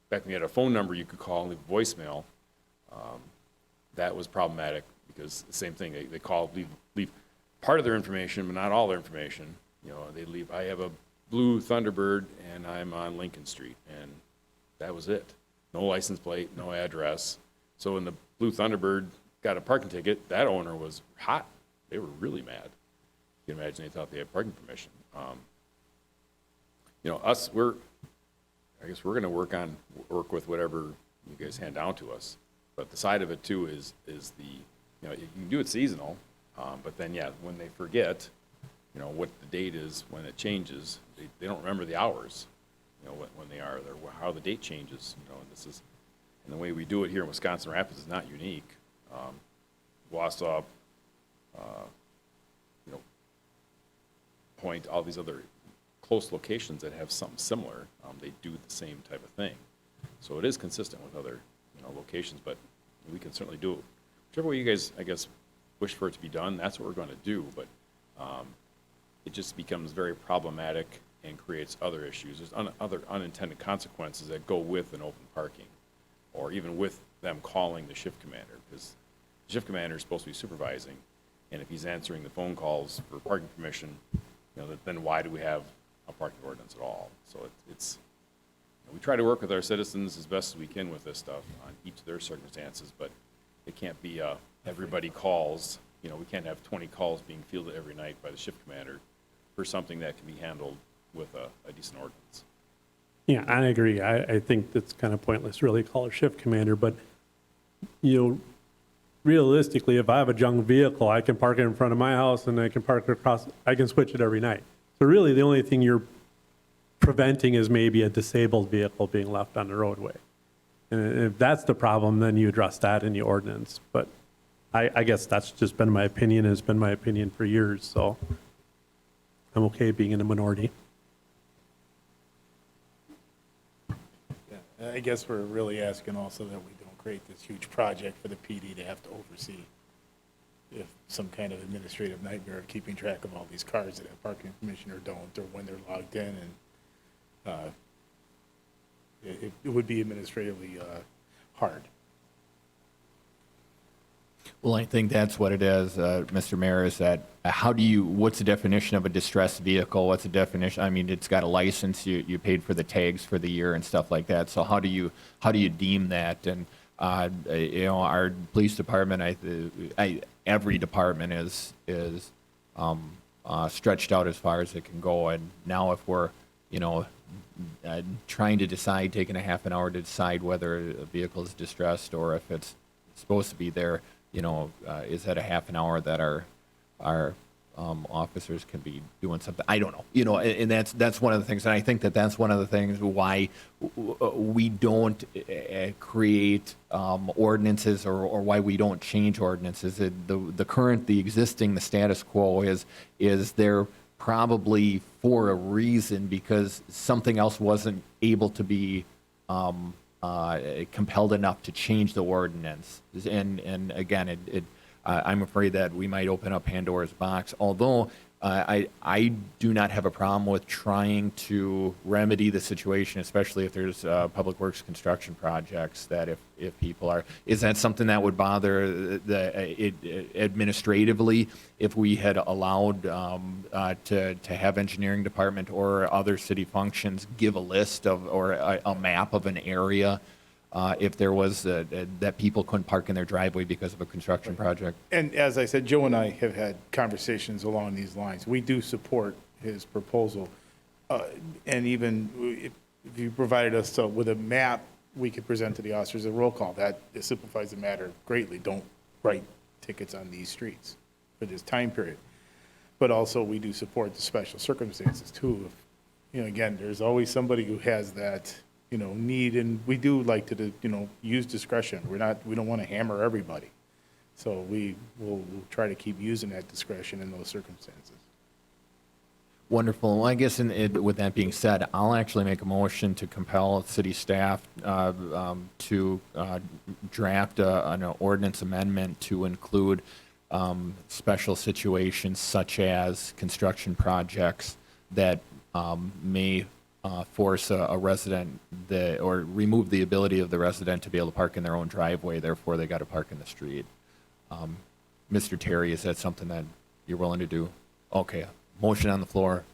back when you had a phone number you could call and leave a voicemail, that was problematic because the same thing, they call, leave part of their information, but not all their information. You know, they leave, I have a blue Thunderbird and I'm on Lincoln Street, and that was it. No license plate, no address. So when the blue Thunderbird got a parking ticket, that owner was hot. They were really mad. You can imagine they thought they had parking permission. You know, I guess we're going to work with whatever you guys hand down to us. But the side of it too is the, you know, you can do it seasonal, but then yeah, when they forget, you know, what the date is when it changes, they don't remember the hours, you know, when they are there, how the date changes, you know, and the way we do it here in Wisconsin Rapids is not unique. Wausau, you know, Point, all these other close locations that have something similar, they do the same type of thing. So it is consistent with other, you know, locations, but we can certainly do it. Whichever way you guys, I guess, wish for it to be done, that's what we're going to do, but it just becomes very problematic and creates other issues. There's other unintended consequences that go with an open parking, or even with them calling the shift commander, because the shift commander is supposed to be supervising, and if he's answering the phone calls for parking permission, you know, then why do we have a parking ordinance at all? So it's we try to work with our citizens as best as we can with this stuff on each of their circumstances, but it can't be everybody calls. You know, we can't have 20 calls being fielded every night by the shift commander for something that can be handled with a decent ordinance. Yeah, I agree. I think that's kind of pointless, really, call a shift commander, but, you know, realistically, if I have a junk vehicle, I can park it in front of my house and I can park it across, I can switch it every night. So really, the only thing you're preventing is maybe a disabled vehicle being left on the roadway. And if that's the problem, then you address that in the ordinance. But I guess that's just been my opinion, and it's been my opinion for years, so I'm okay being in the minority. Yeah, I guess we're really asking also that we don't create this huge project for the PD to have to oversee. If some kind of administrative nightmare of keeping track of all these cars that have parking permission or don't, or when they're logged in, and it would be administratively hard. Well, I think that's what it is, Mr. Mayor, is that what's the definition of a distressed vehicle? What's the definition? I mean, it's got a license, you paid for the tags for the year and stuff like that. So how do you deem that? And, our police department, every department is stretched out as far as it can go. And now if we're, trying to decide, taking a half an hour to decide whether a vehicle is distressed or if it's supposed to be there, is that a half an hour that our officers can be doing something? I don't know. And that's one of the things, and I think that's one of the things why we don't create ordinances or why we don't change ordinances. The existing, the status quo is there probably for a reason, because something else wasn't able to be compelled enough to change the ordinance. And again, I'm afraid that we might open up Pandora's box, although I do not have a problem with trying to remedy the situation, especially if there's public works construction projects, that if people are, is that something that would bother administratively if we had allowed to have engineering department or other city functions give a list of, or a map of an area, if there was that people couldn't park in their driveway because of a construction project? And as I said, Joe and I have had conversations along these lines. We do support his proposal. And even if you provided us with a map, we could present to the officers a roll call. That simplifies the matter greatly. Don't write tickets on these streets for this time period. But also, we do support the special circumstances too. If, again, there's always somebody who has that need, and we do like to, use discretion. We don't want to hammer everybody. So we'll try to keep using that discretion in those circumstances. Wonderful. Well, I guess with that being said, I'll actually make a motion to compel city staff to draft an ordinance amendment to include special situations such as construction projects that may force a resident or remove the ability of the resident to be able to park in their own driveway, therefore they got to park in the street. Mr. Terry, is that something that you're willing to do? Okay, motion on the floor.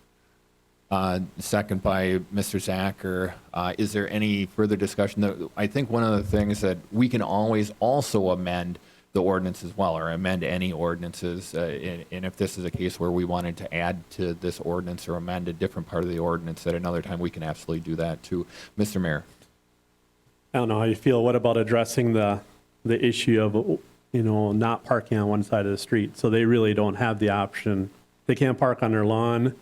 Second by Mr. Zacher. Is there any further discussion? I think one of the things that we can always also amend the ordinance as well, or amend any ordinances. And if this is a case where we wanted to add to this ordinance or amend a different part of the ordinance at another time, we can absolutely do that too. Mr. Mayor. I don't know how you feel. What about addressing the issue of, not parking on one side of the street? So they really don't have the option. They can't park on their lawn.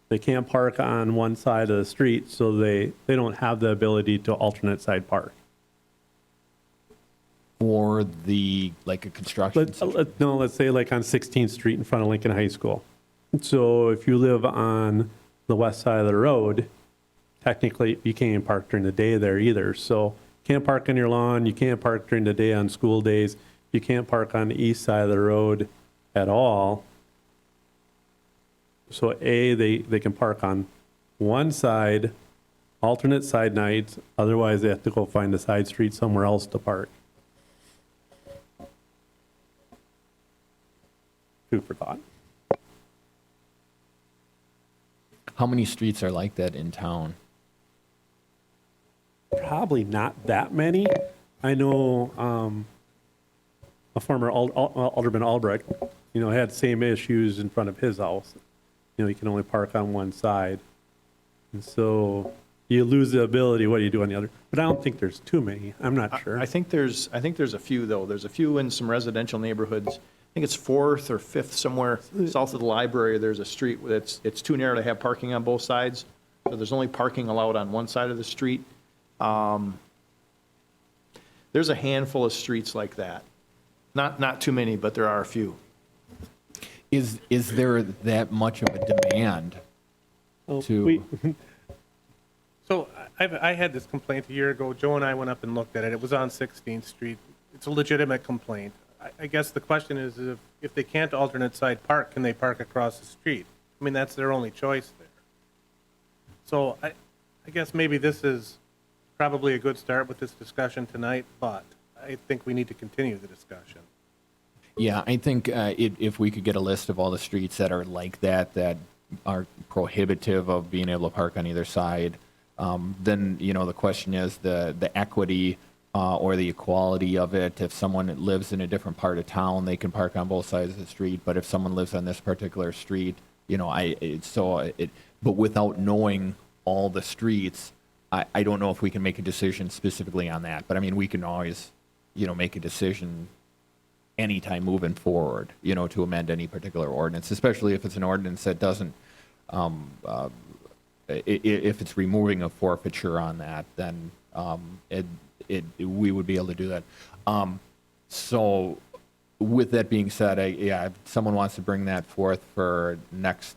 They can't park on one side of the street, so they don't have the ability to alternate side park. For a construction situation? Let's say like on 16th Street in front of Lincoln High School. So if you live on the west side of the road, technically you can't even park during the day there either. So you can't park on your lawn, you can't park during the day on school days, you can't park on the east side of the road at all. So they can park on one side, alternate side nights, otherwise they have to go find a side street somewhere else to park. Food for thought. How many streets are like that in town? Probably not that many. I know a former Alderman Albrecht, had the same issues in front of his house. You can only park on one side. And so you lose the ability, what do you do on the other? But I don't think there's too many. I'm not sure. I think there's a few, though. There's a few in some residential neighborhoods. I think it's 4th or 5th, somewhere south of the library. There's a street that's it's too narrow to have parking on both sides. So there's only parking allowed on one side of the street. There's a handful of streets like that. Not too many, but there are a few. Is there that much of a demand to? So I had this complaint a year ago. Joe and I went up and looked at it. It was on 16th Street. It's a legitimate complaint. I guess the question is if they can't alternate side park, can they park across the street? I mean, that's their only choice there. So I guess maybe this is probably a good start with this discussion tonight, but I think we need to continue the discussion. Yeah, I think if we could get a list of all the streets that are like that, that are prohibitive of being able to park on either side, then, you know, the question is the equity or the equality of it. If someone lives in a different part of town, they can park on both sides of the street, but if someone lives on this particular street, you know, but without knowing all the streets, I don't know if we can make a decision specifically on that. But I mean, we can always, you know, make a decision anytime moving forward, you know, to amend any particular ordinance, especially if it's an ordinance that doesn't, if it's removing a forfeiture on that, then we would be able to do that. So with that being said, if someone wants to bring that forth for next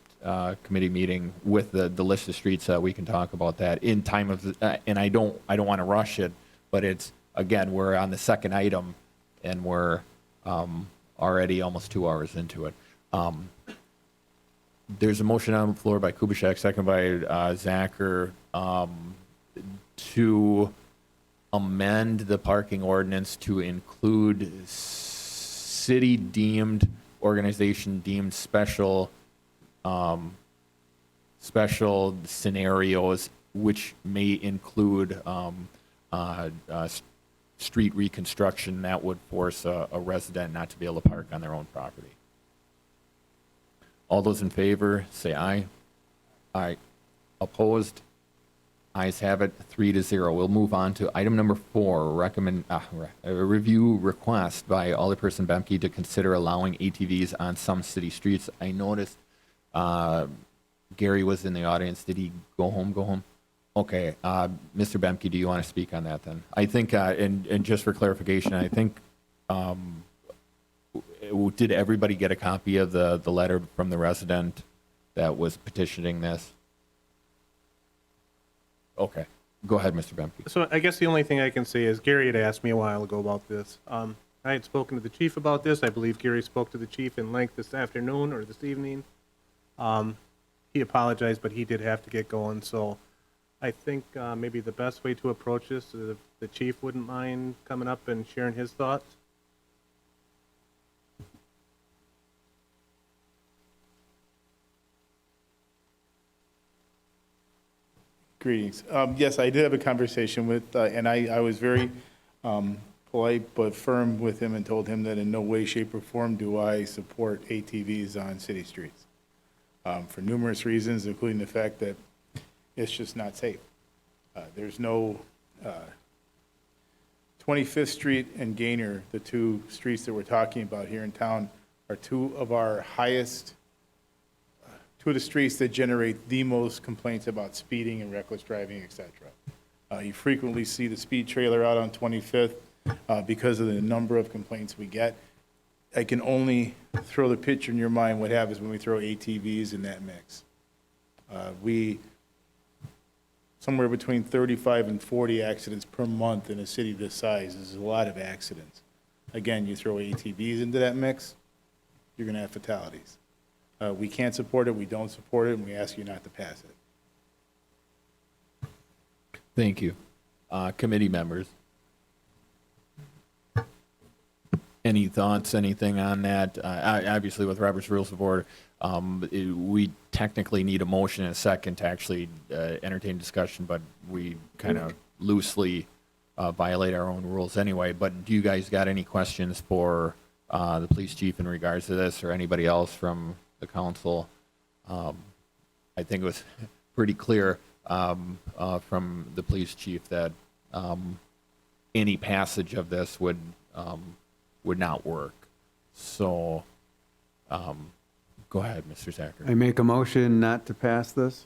committee meeting with the list of streets, we can talk about that in time of, and I don't want to rush it, but it's, again, we're on the second item and we're already almost 2 hours into it. There's a motion on the floor by Kubaschak, second by Zacher, to amend the parking ordinance to include city-deemed, organization-deemed special scenarios, which may include street reconstruction that would force a resident not to be able to park on their own property. All those in favor, say aye. Aye. Opposed? Ayes have it, 3-0. We'll move on to item number 4, a review request by Alderperson Bemke to consider allowing ATVs on some city streets. I noticed Gary was in the audience. Did he go home? Okay, Mr. Bemke, do you want to speak on that then? I think, and just for clarification, I think, did everybody get a copy of the letter from the resident that was petitioning this? Okay, go ahead, Mr. Bemke. So I guess the only thing I can say is Gary had asked me a while ago about this. I had spoken to the chief about this. I believe Gary spoke to the chief in length this afternoon or this evening. He apologized, but he did have to get going. So I think maybe the best way to approach this is if the chief wouldn't mind coming up and sharing his thoughts. Greetings. Yes, I did have a conversation with, and I was very polite but firm with him and told him that in no way, shape, or form do I support ATVs on city streets for numerous reasons, including the fact that it's just not safe. There's no 25th Street and Gaynor, the two streets that we're talking about here in town, are two of the streets that generate the most complaints about speeding and reckless driving, et cetera. You frequently see the speed trailer out on 25th because of the number of complaints we get. I can only throw the picture in your mind what happens when we throw ATVs in that mix. Somewhere between 35 and 40 accidents per month in a city this size is a lot of accidents. Again, you throw ATVs into that mix, you're going to have fatalities. We can't support it, we don't support it, and we ask you not to pass it. Thank you. Committee members? Any thoughts, anything on that? Obviously, with Robert's Rules of Order, we technically need a motion and a second to actually entertain discussion, but we kind of loosely violate our own rules anyway. But do you guys got any questions for the police chief in regards to this, or anybody else from the council? I think it was pretty clear from the police chief that any passage of this would not work. So, go ahead, Mr. Zacher. I make a motion not to pass this?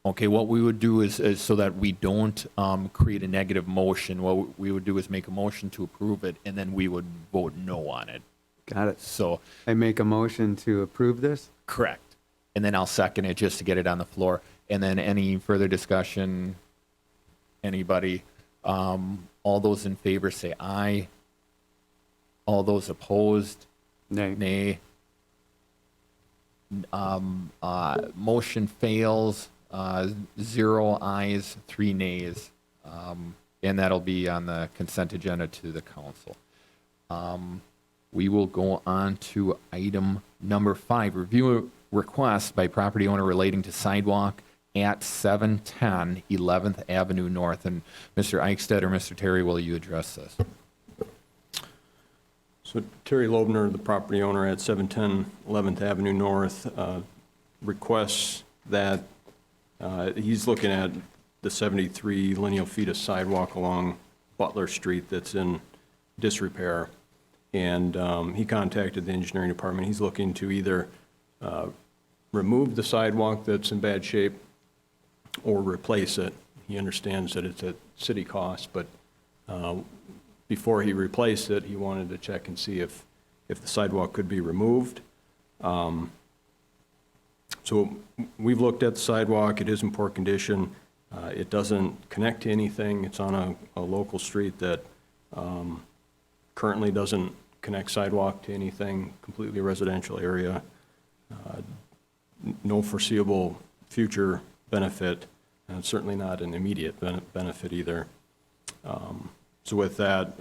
Okay, what we would do is so that we don't create a negative motion, what we would do is make a motion to approve it, and then we would vote no on it. Got it. So, I make a motion to approve this? correct. And then I'll second it just to get it on the floor. And then any further discussion? Anybody? All those in favor say aye. All those opposed? Nay. Nay. Motion fails, 0 ayes, 3 nays. And that'll be on the consent agenda to the council. We will go on to item number 5, review a request by property owner relating to sidewalk at 710 11th Avenue North. And Mr. Eichstadt or Mr. Terry, will you address this? So Terry Loebner, the property owner at 710 11th Avenue North, requests that he's looking at the 73 lineal feet of sidewalk along Butler Street that's in disrepair. And he contacted the engineering department. He's looking to either remove the sidewalk that's in bad shape or replace it. He understands that it's at city cost, but before he replaced it, he wanted to check and see if the sidewalk could be removed. So we've looked at the sidewalk. It is in poor condition. It doesn't connect to anything. It's on a local street that currently doesn't connect sidewalk to anything, completely residential area. No foreseeable future benefit, and certainly not an immediate benefit either. So with that,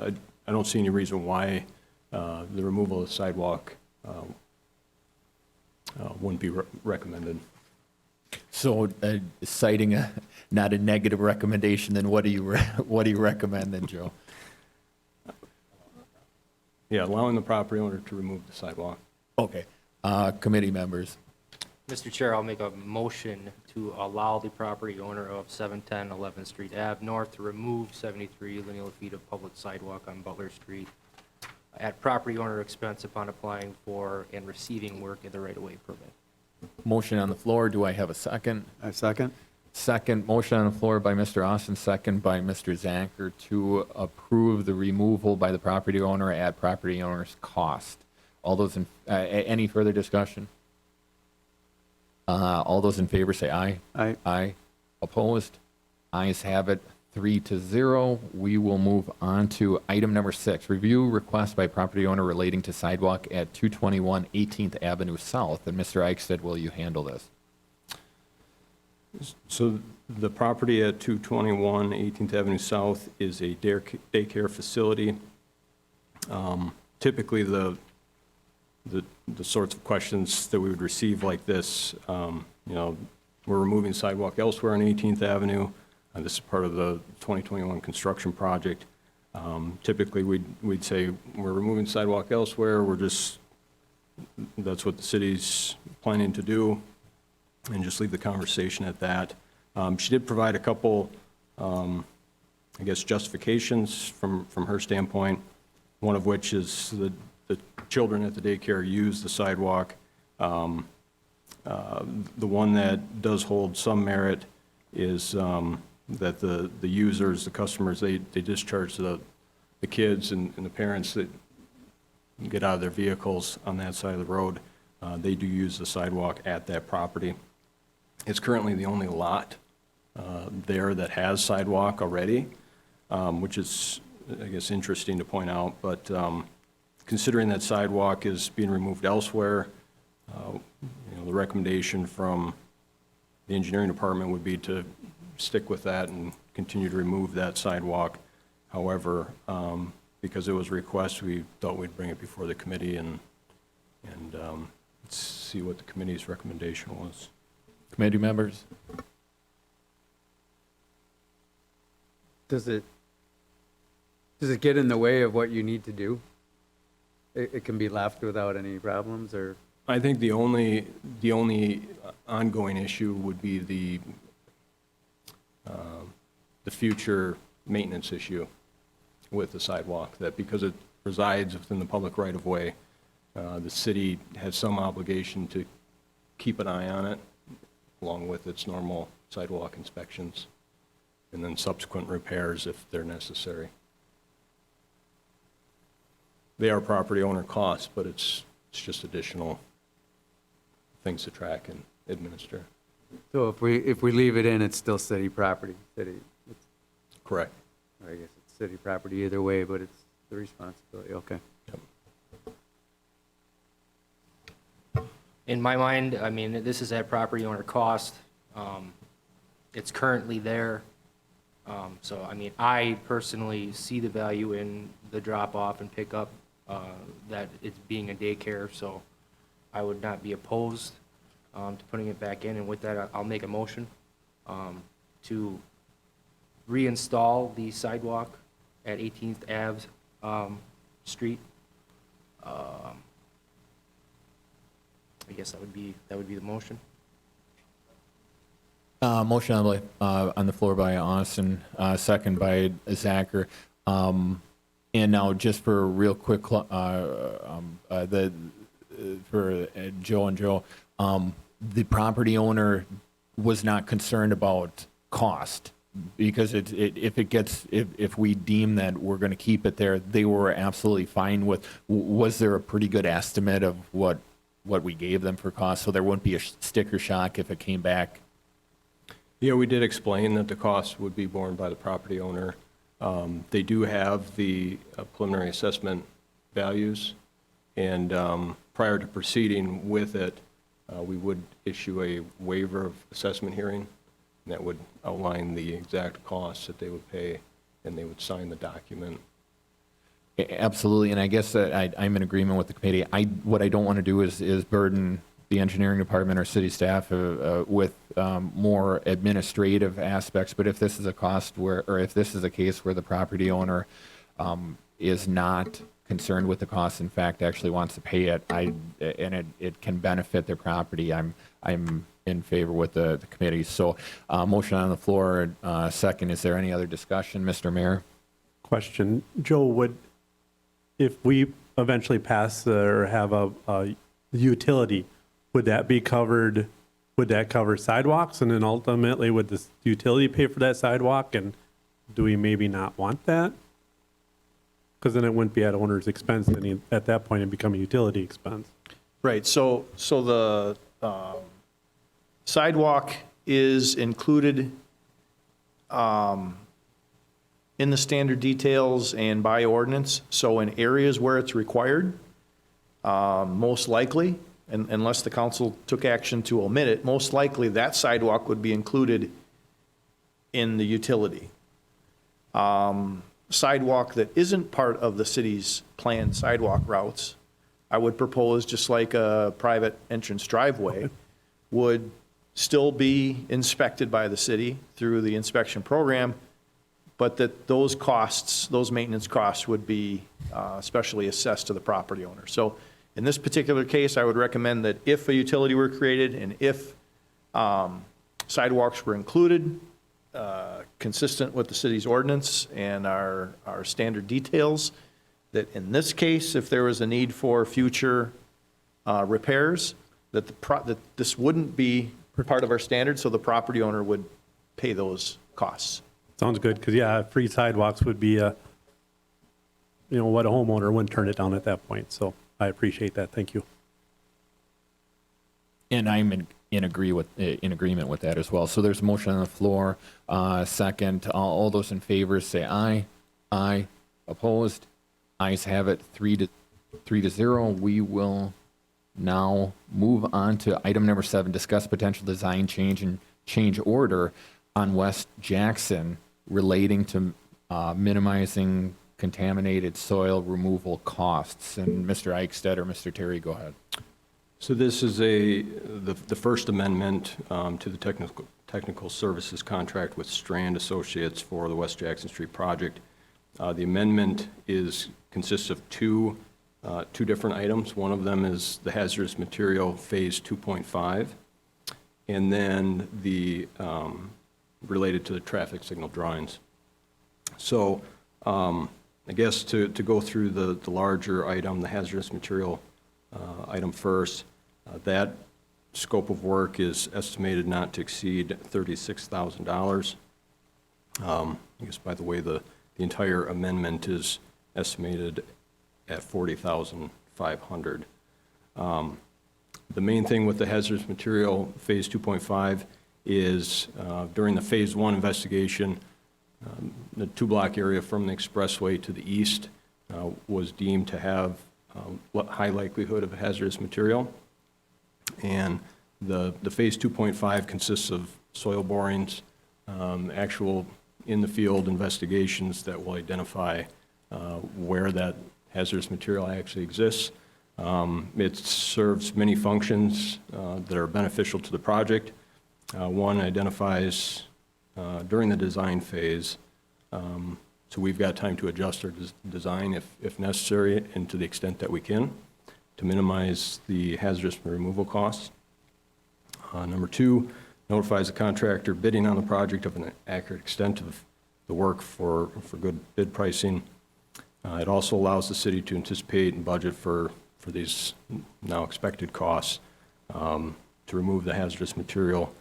I don't see any reason why the removal of the sidewalk wouldn't be recommended. So citing not a negative recommendation, then what do you recommend then, Joe? Yeah, allowing the property owner to remove the sidewalk. Okay. Committee members. Mr. Chair, I'll make a motion to allow the property owner of 710 11th Street Ave North to remove 73 lineal feet of public sidewalk on Butler Street at property owner expense upon applying for and receiving work in the right-of-way permit. Motion on the floor. Do I have a second? I second. Second, motion on the floor by Mr. Austin, second by Mr. Zanker to approve the removal by the property owner at property owner's cost. All those in, any further discussion? All those in favor say aye. Aye. Aye. Opposed? Ayes have it, 3-0. We will move on to item number 6, review request by property owner relating to sidewalk at 221 18th Avenue South. And Mr. Eichstadt, will you handle this? So the property at 221 18th Avenue South is a daycare facility. Typically, the sorts of questions that we would receive like this, we're removing sidewalk elsewhere on 18th Avenue. This is part of the 2021 construction project. Typically, we'd say we're removing sidewalk elsewhere. That's what the city's planning to do, and just leave the conversation at that. She did provide a couple, justifications from her standpoint, one of which is the children at the daycare use the sidewalk. The one that does hold some merit is that the users, the customers, they discharge the kids and the parents that get out of their vehicles on that side of the road. They do use the sidewalk at that property. It's currently the only lot there that has sidewalk already, which is, I guess, interesting to point out. But considering that sidewalk is being removed elsewhere, the recommendation from the engineering department would be to stick with that and continue to remove that sidewalk. However, because it was a request, we thought we'd bring it before the committee and see what the committee's recommendation was. Committee members? Does it get in the way of what you need to do? It can be left without any problems, or? I think the only ongoing issue would be the future maintenance issue with the sidewalk, that because it resides within the public right-of-way, the city has some obligation to keep an eye on it, along with its normal sidewalk inspections, and then subsequent repairs if they're necessary. They are property owner costs, but it's just additional things to track and administer. So if we leave it in, it's still city property, it's- Correct. I guess it's city property either way, but it's the responsibility, okay. In my mind, I mean, this is at property owner cost. It's currently there. So, I mean, I personally see the value in the drop-off and pickup that it's being a daycare, so I would not be opposed to putting it back in. And with that, I'll make a motion to reinstall the sidewalk at 18th Ave Street. I guess that would be the motion. Motion on the floor by Austin, second by Zacher. And now, just for a real quick, for Joe and Joe, the property owner was not concerned about cost, because if we deem that we're going to keep it there, they were absolutely fine with. Was there a pretty good estimate of what we gave them for cost, so there wouldn't be a sticker shock if it came back? Yeah, we did explain that the cost would be borne by the property owner. They do have the preliminary assessment values, and prior to proceeding with it, we would issue a waiver of assessment hearing, and that would outline the exact costs that they would pay, and they would sign the document. Absolutely, and I guess I'm in agreement with the committee. What I don't want to do is burden the engineering department or city staff with more administrative aspects. But if this is a if this is a case where the property owner is not concerned with the cost, in fact, actually wants to pay it, and it can benefit their property, I'm in favor with the committee. So, motion on the floor, second. Is there any other discussion, Mr. Mayor? Question, Joe, if we eventually pass or have a utility, would that be covered? Would that cover sidewalks, and then ultimately would the utility pay for that sidewalk? And do we maybe not want that? Because then it wouldn't be at owner's expense, and at that point it'd become a utility expense. Right, so the sidewalk is included in the standard details and by ordinance. So in areas where it's required, most likely, unless the council took action to omit it, most likely that sidewalk would be included in the utility. Sidewalk that isn't part of the city's planned sidewalk routes, I would propose, just like a private entrance driveway, would still be inspected by the city through the inspection program, but that those costs, those maintenance costs, would be specially assessed to the property owner. So in this particular case, I would recommend that if a utility were created and if sidewalks were included, consistent with the city's ordinance and our standard details, that in this case, if there was a need for future repairs, that this wouldn't be part of our standard, so the property owner would pay those costs. Sounds good, because yeah, free sidewalks would be what a homeowner wouldn't turn it down at that point. So I appreciate that. Thank you. And I'm in agreement with that as well. So there's a motion on the floor. Second, all those in favor say aye. Aye. Opposed? Ayes have it. 3-0. We will now move on to item number 7. Discuss potential design change order on West Jackson relating to minimizing contaminated soil removal costs. And Mr. Eichstadt or Mr. Terry, go ahead. So this is the first amendment to the technical services contract with Strand Associates for the West Jackson Street project. The amendment consists of two different items. One of them is the hazardous material phase 2.5, and then the related to the traffic signal drawings. So I guess to go through the larger item, the hazardous material item first, that scope of work is estimated not to exceed $36,000. I guess, by the way, the entire amendment is estimated at $40,500. The main thing with the hazardous material phase 2.5 is during the phase 1 investigation, the 2-block area from the expressway to the east was deemed to have high likelihood of hazardous material. And the phase 2.5 consists of soil borings, actual in the field investigations that will identify where that hazardous material actually exists. It serves many functions that are beneficial to the project. One identifies during the design phase, so we've got time to adjust our design if necessary and to the extent that we can to minimize the hazardous removal costs. Number two, notifies the contractor bidding on the project of an accurate extent of the work for good bid pricing. It also allows the city to anticipate and budget for these now expected costs to remove the hazardous material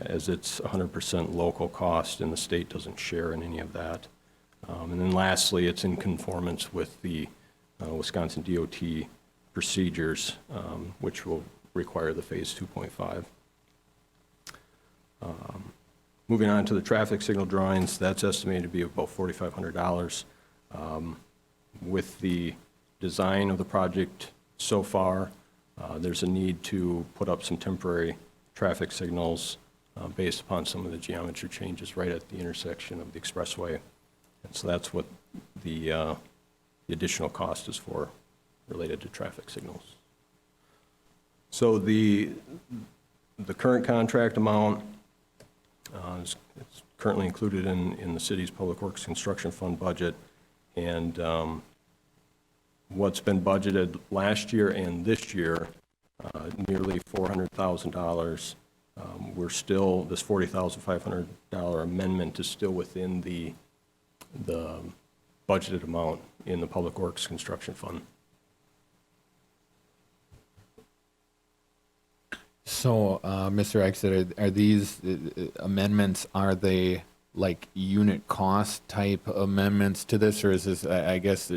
as it's 100% local cost and the state doesn't share in any of that. And then lastly, it's in conformance with the Wisconsin DOT procedures, which will require the Phase 2.5. Moving on to the traffic signal drawings, that's estimated to be about $4,500. With the design of the project so far, there's a need to put up some temporary traffic signals based upon some of the geometry changes right at the intersection of the expressway. And so that's what the additional cost is for, related to traffic signals. So the current contract amount it's currently included in the city's Public Works Construction Fund budget, and what's been budgeted last year and this year, nearly $400,000. We're still, this $40,500 amendment is still within the budgeted amount in the Public Works Construction Fund. So, Mr. Exit, are these amendments, are they like unit cost type amendments to this, or is this, I guess,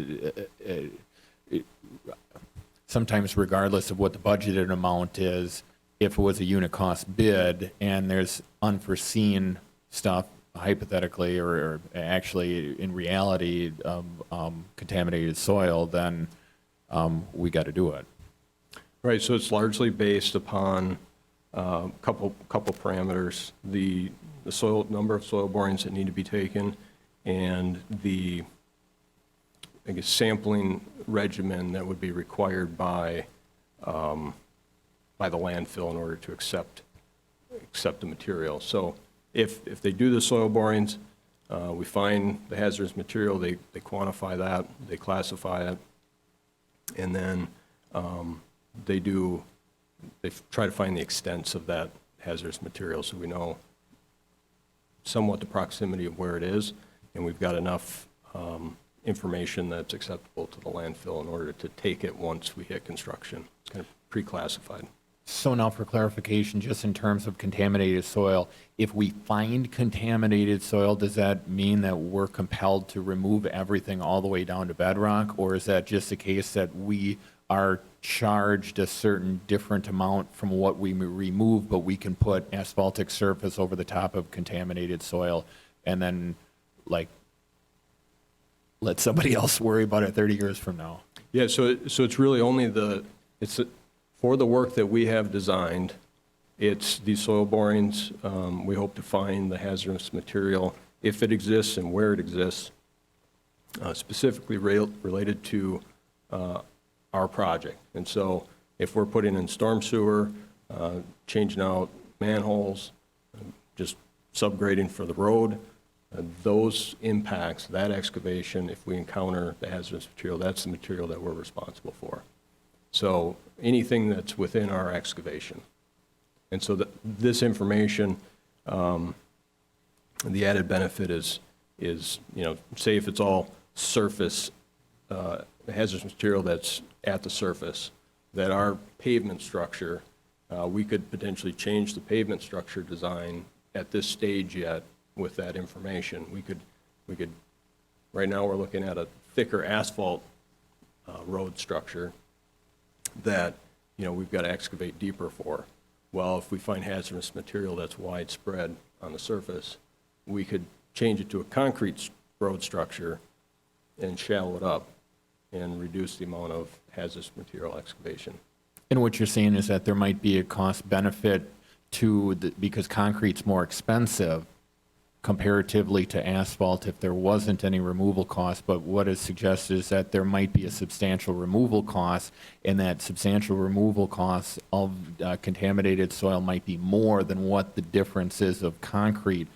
sometimes regardless of what the budgeted amount is, if it was a unit cost bid and there's unforeseen stuff, hypothetically or actually in reality, contaminated soil, then we got to do it. Right, so it's largely based upon a couple parameters: the soil number of soil borings that need to be taken, and the, I guess, sampling regimen that would be required by the landfill in order to accept the material. So if they do the soil borings, we find the hazardous material, they quantify that, they classify it, and then they try to find the extents of that hazardous material so we know somewhat the proximity of where it is, and we've got enough information that's acceptable to the landfill in order to take it once we hit construction. It's kind of pre-classified. So now for clarification, just in terms of contaminated soil, if we find contaminated soil, does that mean that we're compelled to remove everything all the way down to bedrock? Or is that just the case that we are charged a certain different amount from what we remove, but we can put asphaltic surface over the top of contaminated soil and then, like, let somebody else worry about it 30 years from now? Yeah, so it's really only for the work that we have designed, it's these soil borings. We hope to find the hazardous material, if it exists and where it exists, specifically related to our project. And so if we're putting in storm sewer, changing out manholes, just subgrading for the road, those impacts, that excavation, if we encounter the hazardous material, that's the material that we're responsible for. So anything that's within our excavation. And so this information, the added benefit is, say if it's all surface, hazardous material that's at the surface, that our pavement structure, we could potentially change the pavement structure design at this stage yet with that information. We could, right now we're looking at a thicker asphalt road structure that, we've got to excavate deeper for. Well, if we find hazardous material that's widespread on the surface, we could change it to a concrete road structure and shallow it up and reduce the amount of hazardous material excavation. And what you're saying is that there might be a cost benefit because concrete's more expensive. comparatively to asphalt if there wasn't any removal cost, but what is suggested is that there might be a substantial removal cost, and that substantial removal costs of contaminated soil might be more than what the difference is of concrete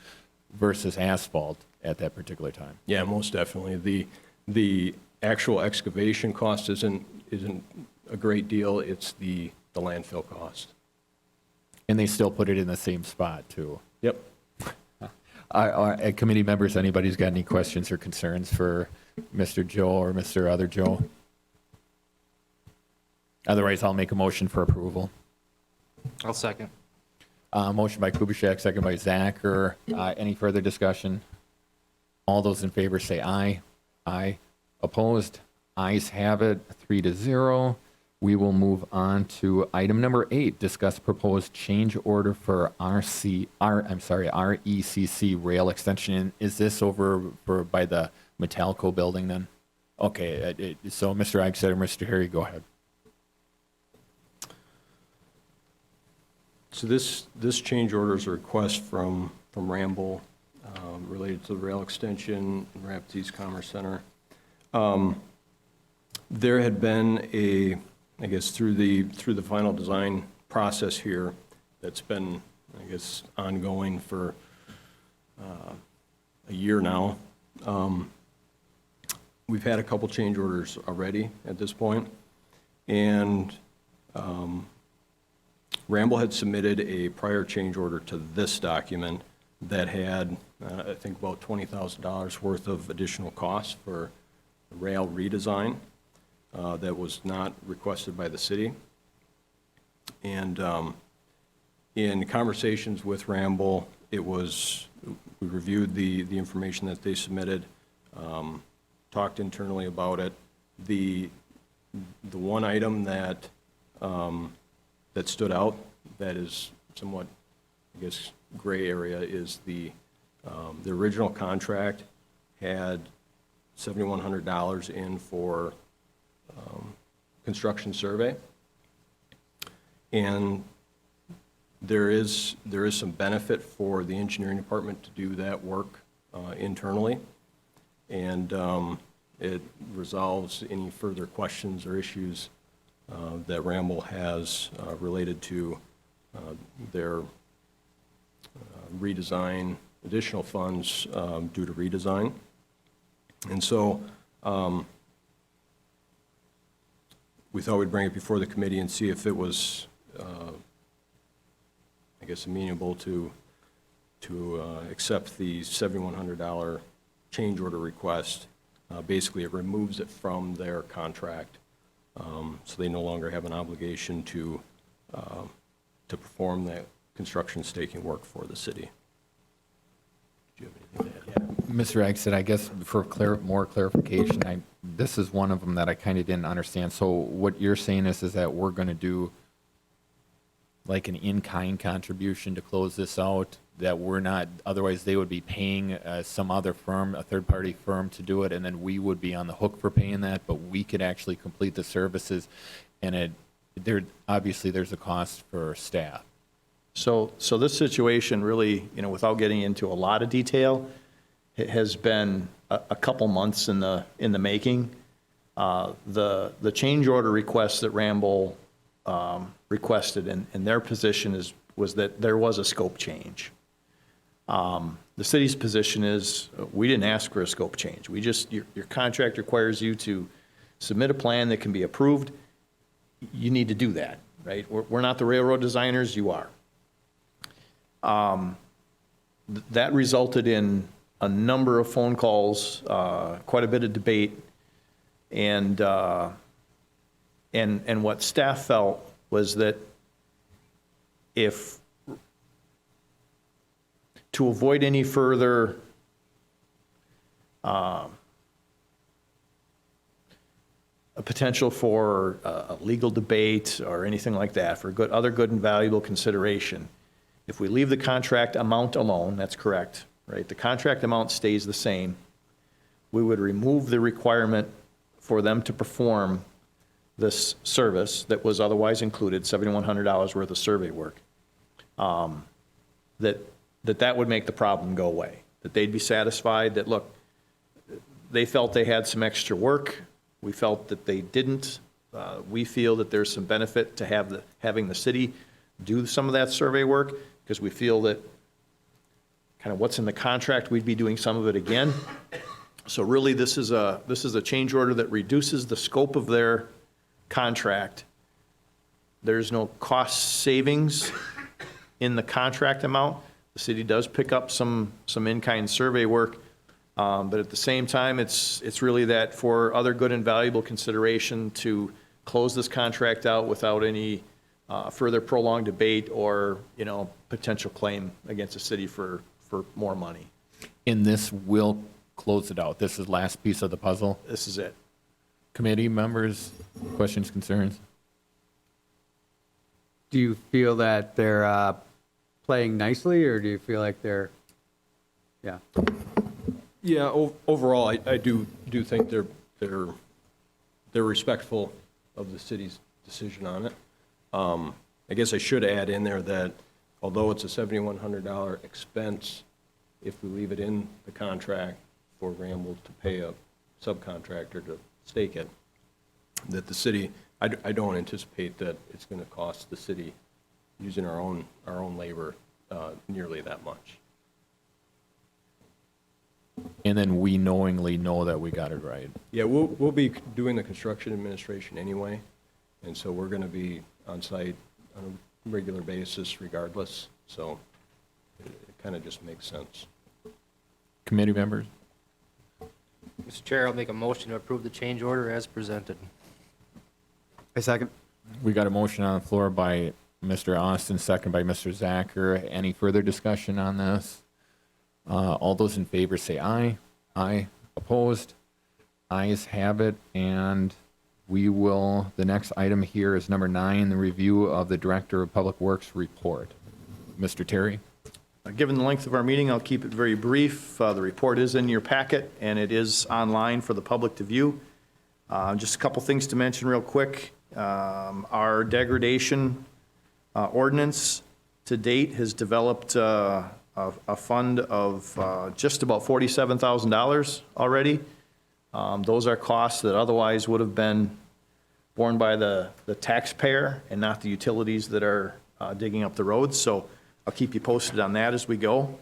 versus asphalt at that particular time. Yeah, most definitely. The actual excavation cost isn't a great deal. It's the landfill cost. And they still put it in the same spot, too. Yep. Committee members, anybody's got any questions or concerns for Mr. Joe or Mr. Other Joe? Otherwise, I'll make a motion for approval. I'll second. Motion by Kubaschak, second by Zacher. Any further discussion? All those in favor say aye. Aye. Opposed? Ayes have it, 3-0. We will move on to item number 8, discuss proposed change order for RECC rail extension. Is this over by the Metalco building then? Okay, so Mr. Eichstetter, Mr. Harry, go ahead. So this change order is a request from Ramble related to the rail extension in Rapids East Commerce Center. There had been I guess through the final design process here, that's been, I guess, ongoing for a year now. We've had a couple change orders already at this point, and Ramble had submitted a prior change order to this document that had, I think, about $20,000 worth of additional costs for rail redesign. That was not requested by the city. And in conversations with Ramble, we reviewed the information that they submitted, talked internally about it. The one item that stood out that is somewhat, I guess, gray area is the original contract had $7,100 in for construction survey, and there is some benefit for the engineering department to do that work internally, and it resolves any further questions or issues that Ramble has related to their redesign, additional funds due to redesign. And so we thought we'd bring it before the committee and see if it was, I guess, amenable to accept the $7,100 change order request. Basically, it removes it from their contract, so they no longer have an obligation to perform that construction staking work for the city. Do you have anything to add? Mr. Eichstetter, I guess for more clarification, this is one of them that I kind of didn't understand. So what you're saying is that we're going to do like an in-kind contribution to close this out, that we're not, otherwise they would be paying some other firm, a third-party firm to do it, and then we would be on the hook for paying that, but we could actually complete the services, and obviously there's a cost for staff. So this situation really, without getting into a lot of detail, it has been a couple months in the making. The change order request that Ramble requested, and their position was that there was a scope change. The city's position is, we didn't ask for a scope change. Your contract requires you to submit a plan that can be approved. You need to do that, right? We're not the railroad designers, you are. That resulted in a number of phone calls, quite a bit of debate, and what staff felt was that to avoid any further a potential for a legal debate or anything like that, for other good and valuable consideration, if we leave the contract amount alone, that's correct, right? The contract amount stays the same. We would remove the requirement for them to perform this service that was otherwise included, $7,100 worth of survey work, that would make the problem go away. that they'd be satisfied, that, look, they felt they had some extra work. We felt that they didn't. We feel that there's some benefit to having the city do some of that survey work, because we feel that kind of what's in the contract, we'd be doing some of it again. So really, this is a change order that reduces the scope of their contract. There's no cost savings in the contract amount. The city does pick up some in-kind survey work, but at the same time, it's really that for other good and valuable consideration to close this contract out without any further prolonged debate or, potential claim against the city for more money. And this will close it out. This is the last piece of the puzzle. This is it. Committee members, questions, concerns? Do you feel that they're playing nicely, or do you feel like they're, yeah? Yeah, overall, I do think they're respectful of the city's decision on it. I guess I should add in there that although it's a $7,100 expense, if we leave it in the contract for Ramble to pay a subcontractor to stake it, that the city, I don't anticipate that it's going to cost the city, using our own labor, nearly that much. And then we knowingly know that we got it right. Yeah, we'll be doing the construction administration anyway, and so we're going to be on site on a regular basis regardless, so it kind of just makes sense. Committee members? Mr. Chair, I'll make a motion to approve the change order as presented. A second. We got a motion on the floor by Mr. Austin, second by Mr. Zacher. Any further discussion on this? All those in favor say aye. Aye. Opposed? Ayes have it, and the next item here is number 9, the review of the Director of Public Works report. Mr. Terry? Given the length of our meeting, I'll keep it very brief. The report is in your packet, and it is online for the public to view. Just a couple things to mention real quick. Our degradation ordinance to date has developed a fund of just about $47,000 already. Those are costs that otherwise would have been borne by the taxpayer and not the utilities that are digging up the roads. So I'll keep you posted on that as we go.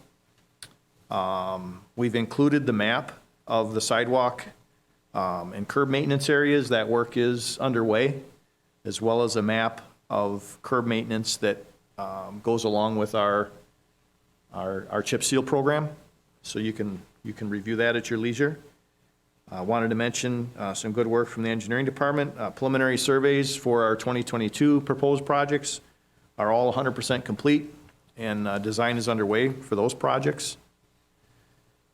We've included the map of the sidewalk and curb maintenance areas. That work is underway, as well as a map of curb maintenance that goes along with our chip seal program. So you can review that at your leisure. I wanted to mention some good work from the engineering department. Preliminary surveys for our 2022 proposed projects are all 100% complete, and design is underway for those projects.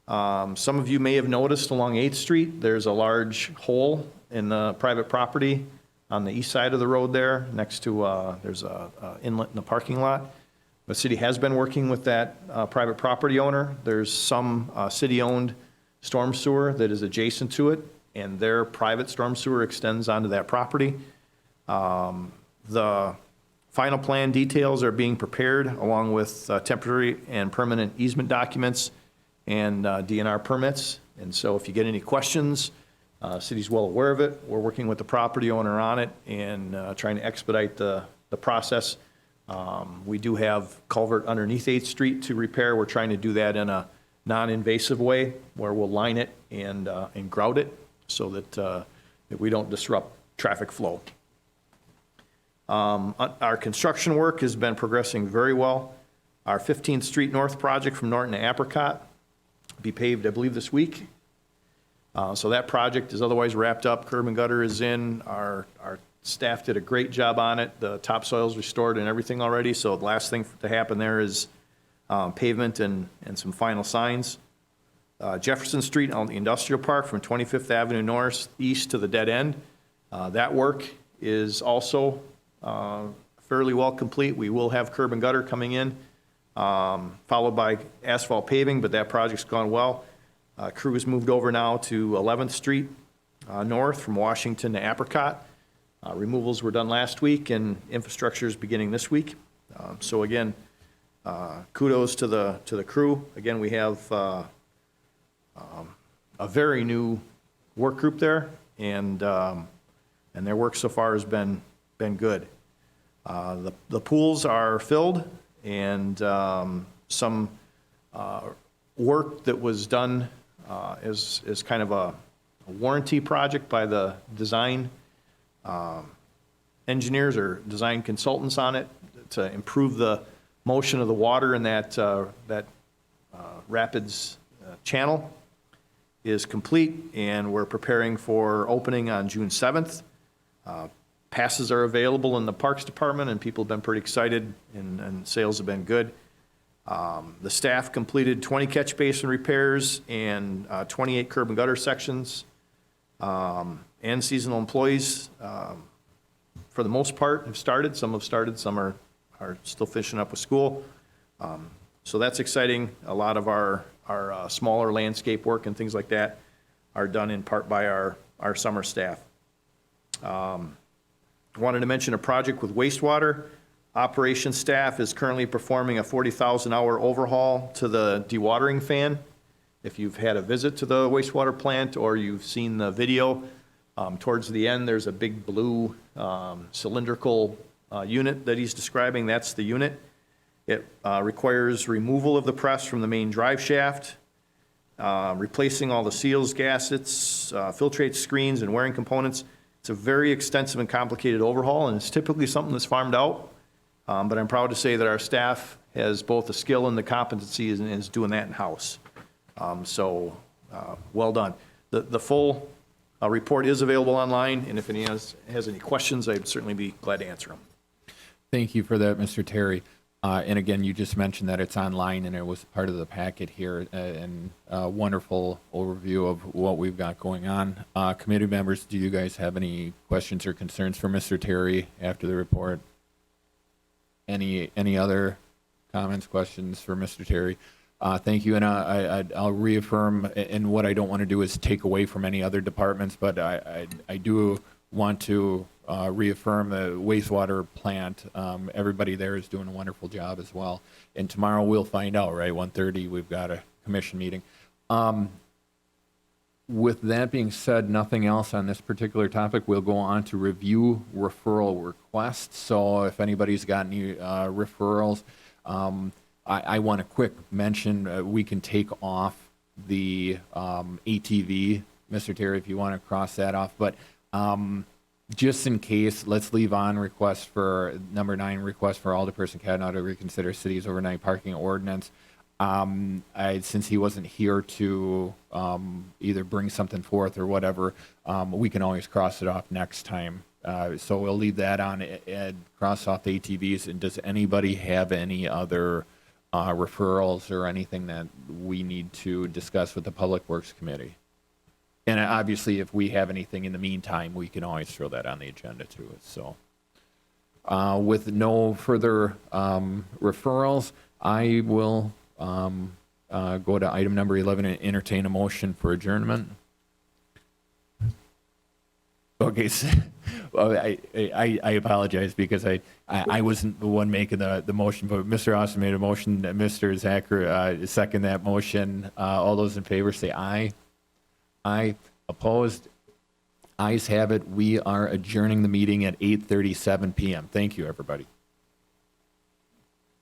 Some of you may have noticed along 8th Street, there's a large hole in the private property on the east side of the road there, next to, there's a inlet in the parking lot. The city has been working with that private property owner. There's some city-owned storm sewer that is adjacent to it, and their private storm sewer extends onto that property. The final plan details are being prepared along with temporary and permanent easement documents and DNR permits. And so if you get any questions, city's well aware of it. We're working with the property owner on it and trying to expedite the process. We do have culvert underneath 8th Street to repair. We're trying to do that in a non-invasive way where we'll line it and grout it so that we don't disrupt traffic flow. Our construction work has been progressing very well. Our 15th Street North project from Norton to Apricot will be paved, I believe, this week. So that project is otherwise wrapped up. Curb and gutter is in. Our staff did a great job on it. The topsoil's restored and everything already. So the last thing to happen there is pavement and some final signs. Jefferson Street on the Industrial Park from 25th Avenue northeast to the dead end. That work is also fairly well complete. We will have curb and gutter coming in, followed by asphalt paving, but that project's gone well. Crew has moved over now to 11th Street north from Washington to Apricot. Removals were done last week, and infrastructure is beginning this week. So again, kudos to the crew. Again, we have a very new work group there, and their work so far has been good. The pools are filled, and some work that was done is kind of a warranty project by the design engineers or design consultants on it to improve the motion of the water in that rapids channel is complete, and we're preparing for opening on June 7th. Passes are available in the Parks Department, and people have been pretty excited, and sales have been good. The staff completed 20 catch basin repairs and 28 curb and gutter sections. And seasonal employees, for the most part, have started. Some have started, some are still finishing up with school. So that's exciting. A lot of our smaller landscape work and things like that are done in part by our summer staff. Wanted to mention a project with wastewater. Operations staff is currently performing a 40,000-hour overhaul to the dewatering fan. If you've had a visit to the wastewater plant or you've seen the video, towards the end, there's a big blue cylindrical unit that he's describing. That's the unit. It requires removal of the press from the main drive shaft, replacing all the seals, gaskets, filtrate screens, and wearing components. It's a very extensive and complicated overhaul, and it's typically something that's farmed out. But I'm proud to say that our staff has both the skill and the competency and is doing that in-house. So well done. The full report is available online, and if anyone has any questions, I'd certainly be glad to answer them. Thank you for that, Mr. Terry. And again, you just mentioned that it's online and it was part of the packet here, and a wonderful overview of what we've got going on. Committee members, do you guys have any questions or concerns for Mr. Terry after the report? Any other comments, questions for Mr. Terry? Thank you, and I'll reaffirm, and what I don't want to do is take away from any other departments, but I do want to reaffirm the wastewater plant. Everybody there is doing a wonderful job as well. And tomorrow we'll find out, right? 1:30, we've got a commission meeting. With that being said, nothing else on this particular topic. We'll go on to review referral requests. So if anybody's got any referrals, I want to quick mention, we can take off the ATV, Mr. Terry, if you want to cross that off. But just in case, let's leave on request for number 9, request for Alderperson Cadnow to reconsider city's overnight parking ordinance. Since he wasn't here to either bring something forth or whatever, we can always cross it off next time. So we'll leave that on and cross off the ATVs. And does anybody have any other referrals or anything that we need to discuss with the Public Works Committee? And obviously, if we have anything in the meantime, we can always throw that on the agenda too. So with no further referrals, I will go to item number 11 and entertain a motion for adjournment. Okay, so, well, I apologize because I wasn't the one making the motion, but Mr. Austin made a motion. Mr. Zacher second that motion. All those in favor say aye. Aye. Opposed? Ayes have it. We are adjourning the meeting at 8:37 p.m. Thank you, everybody.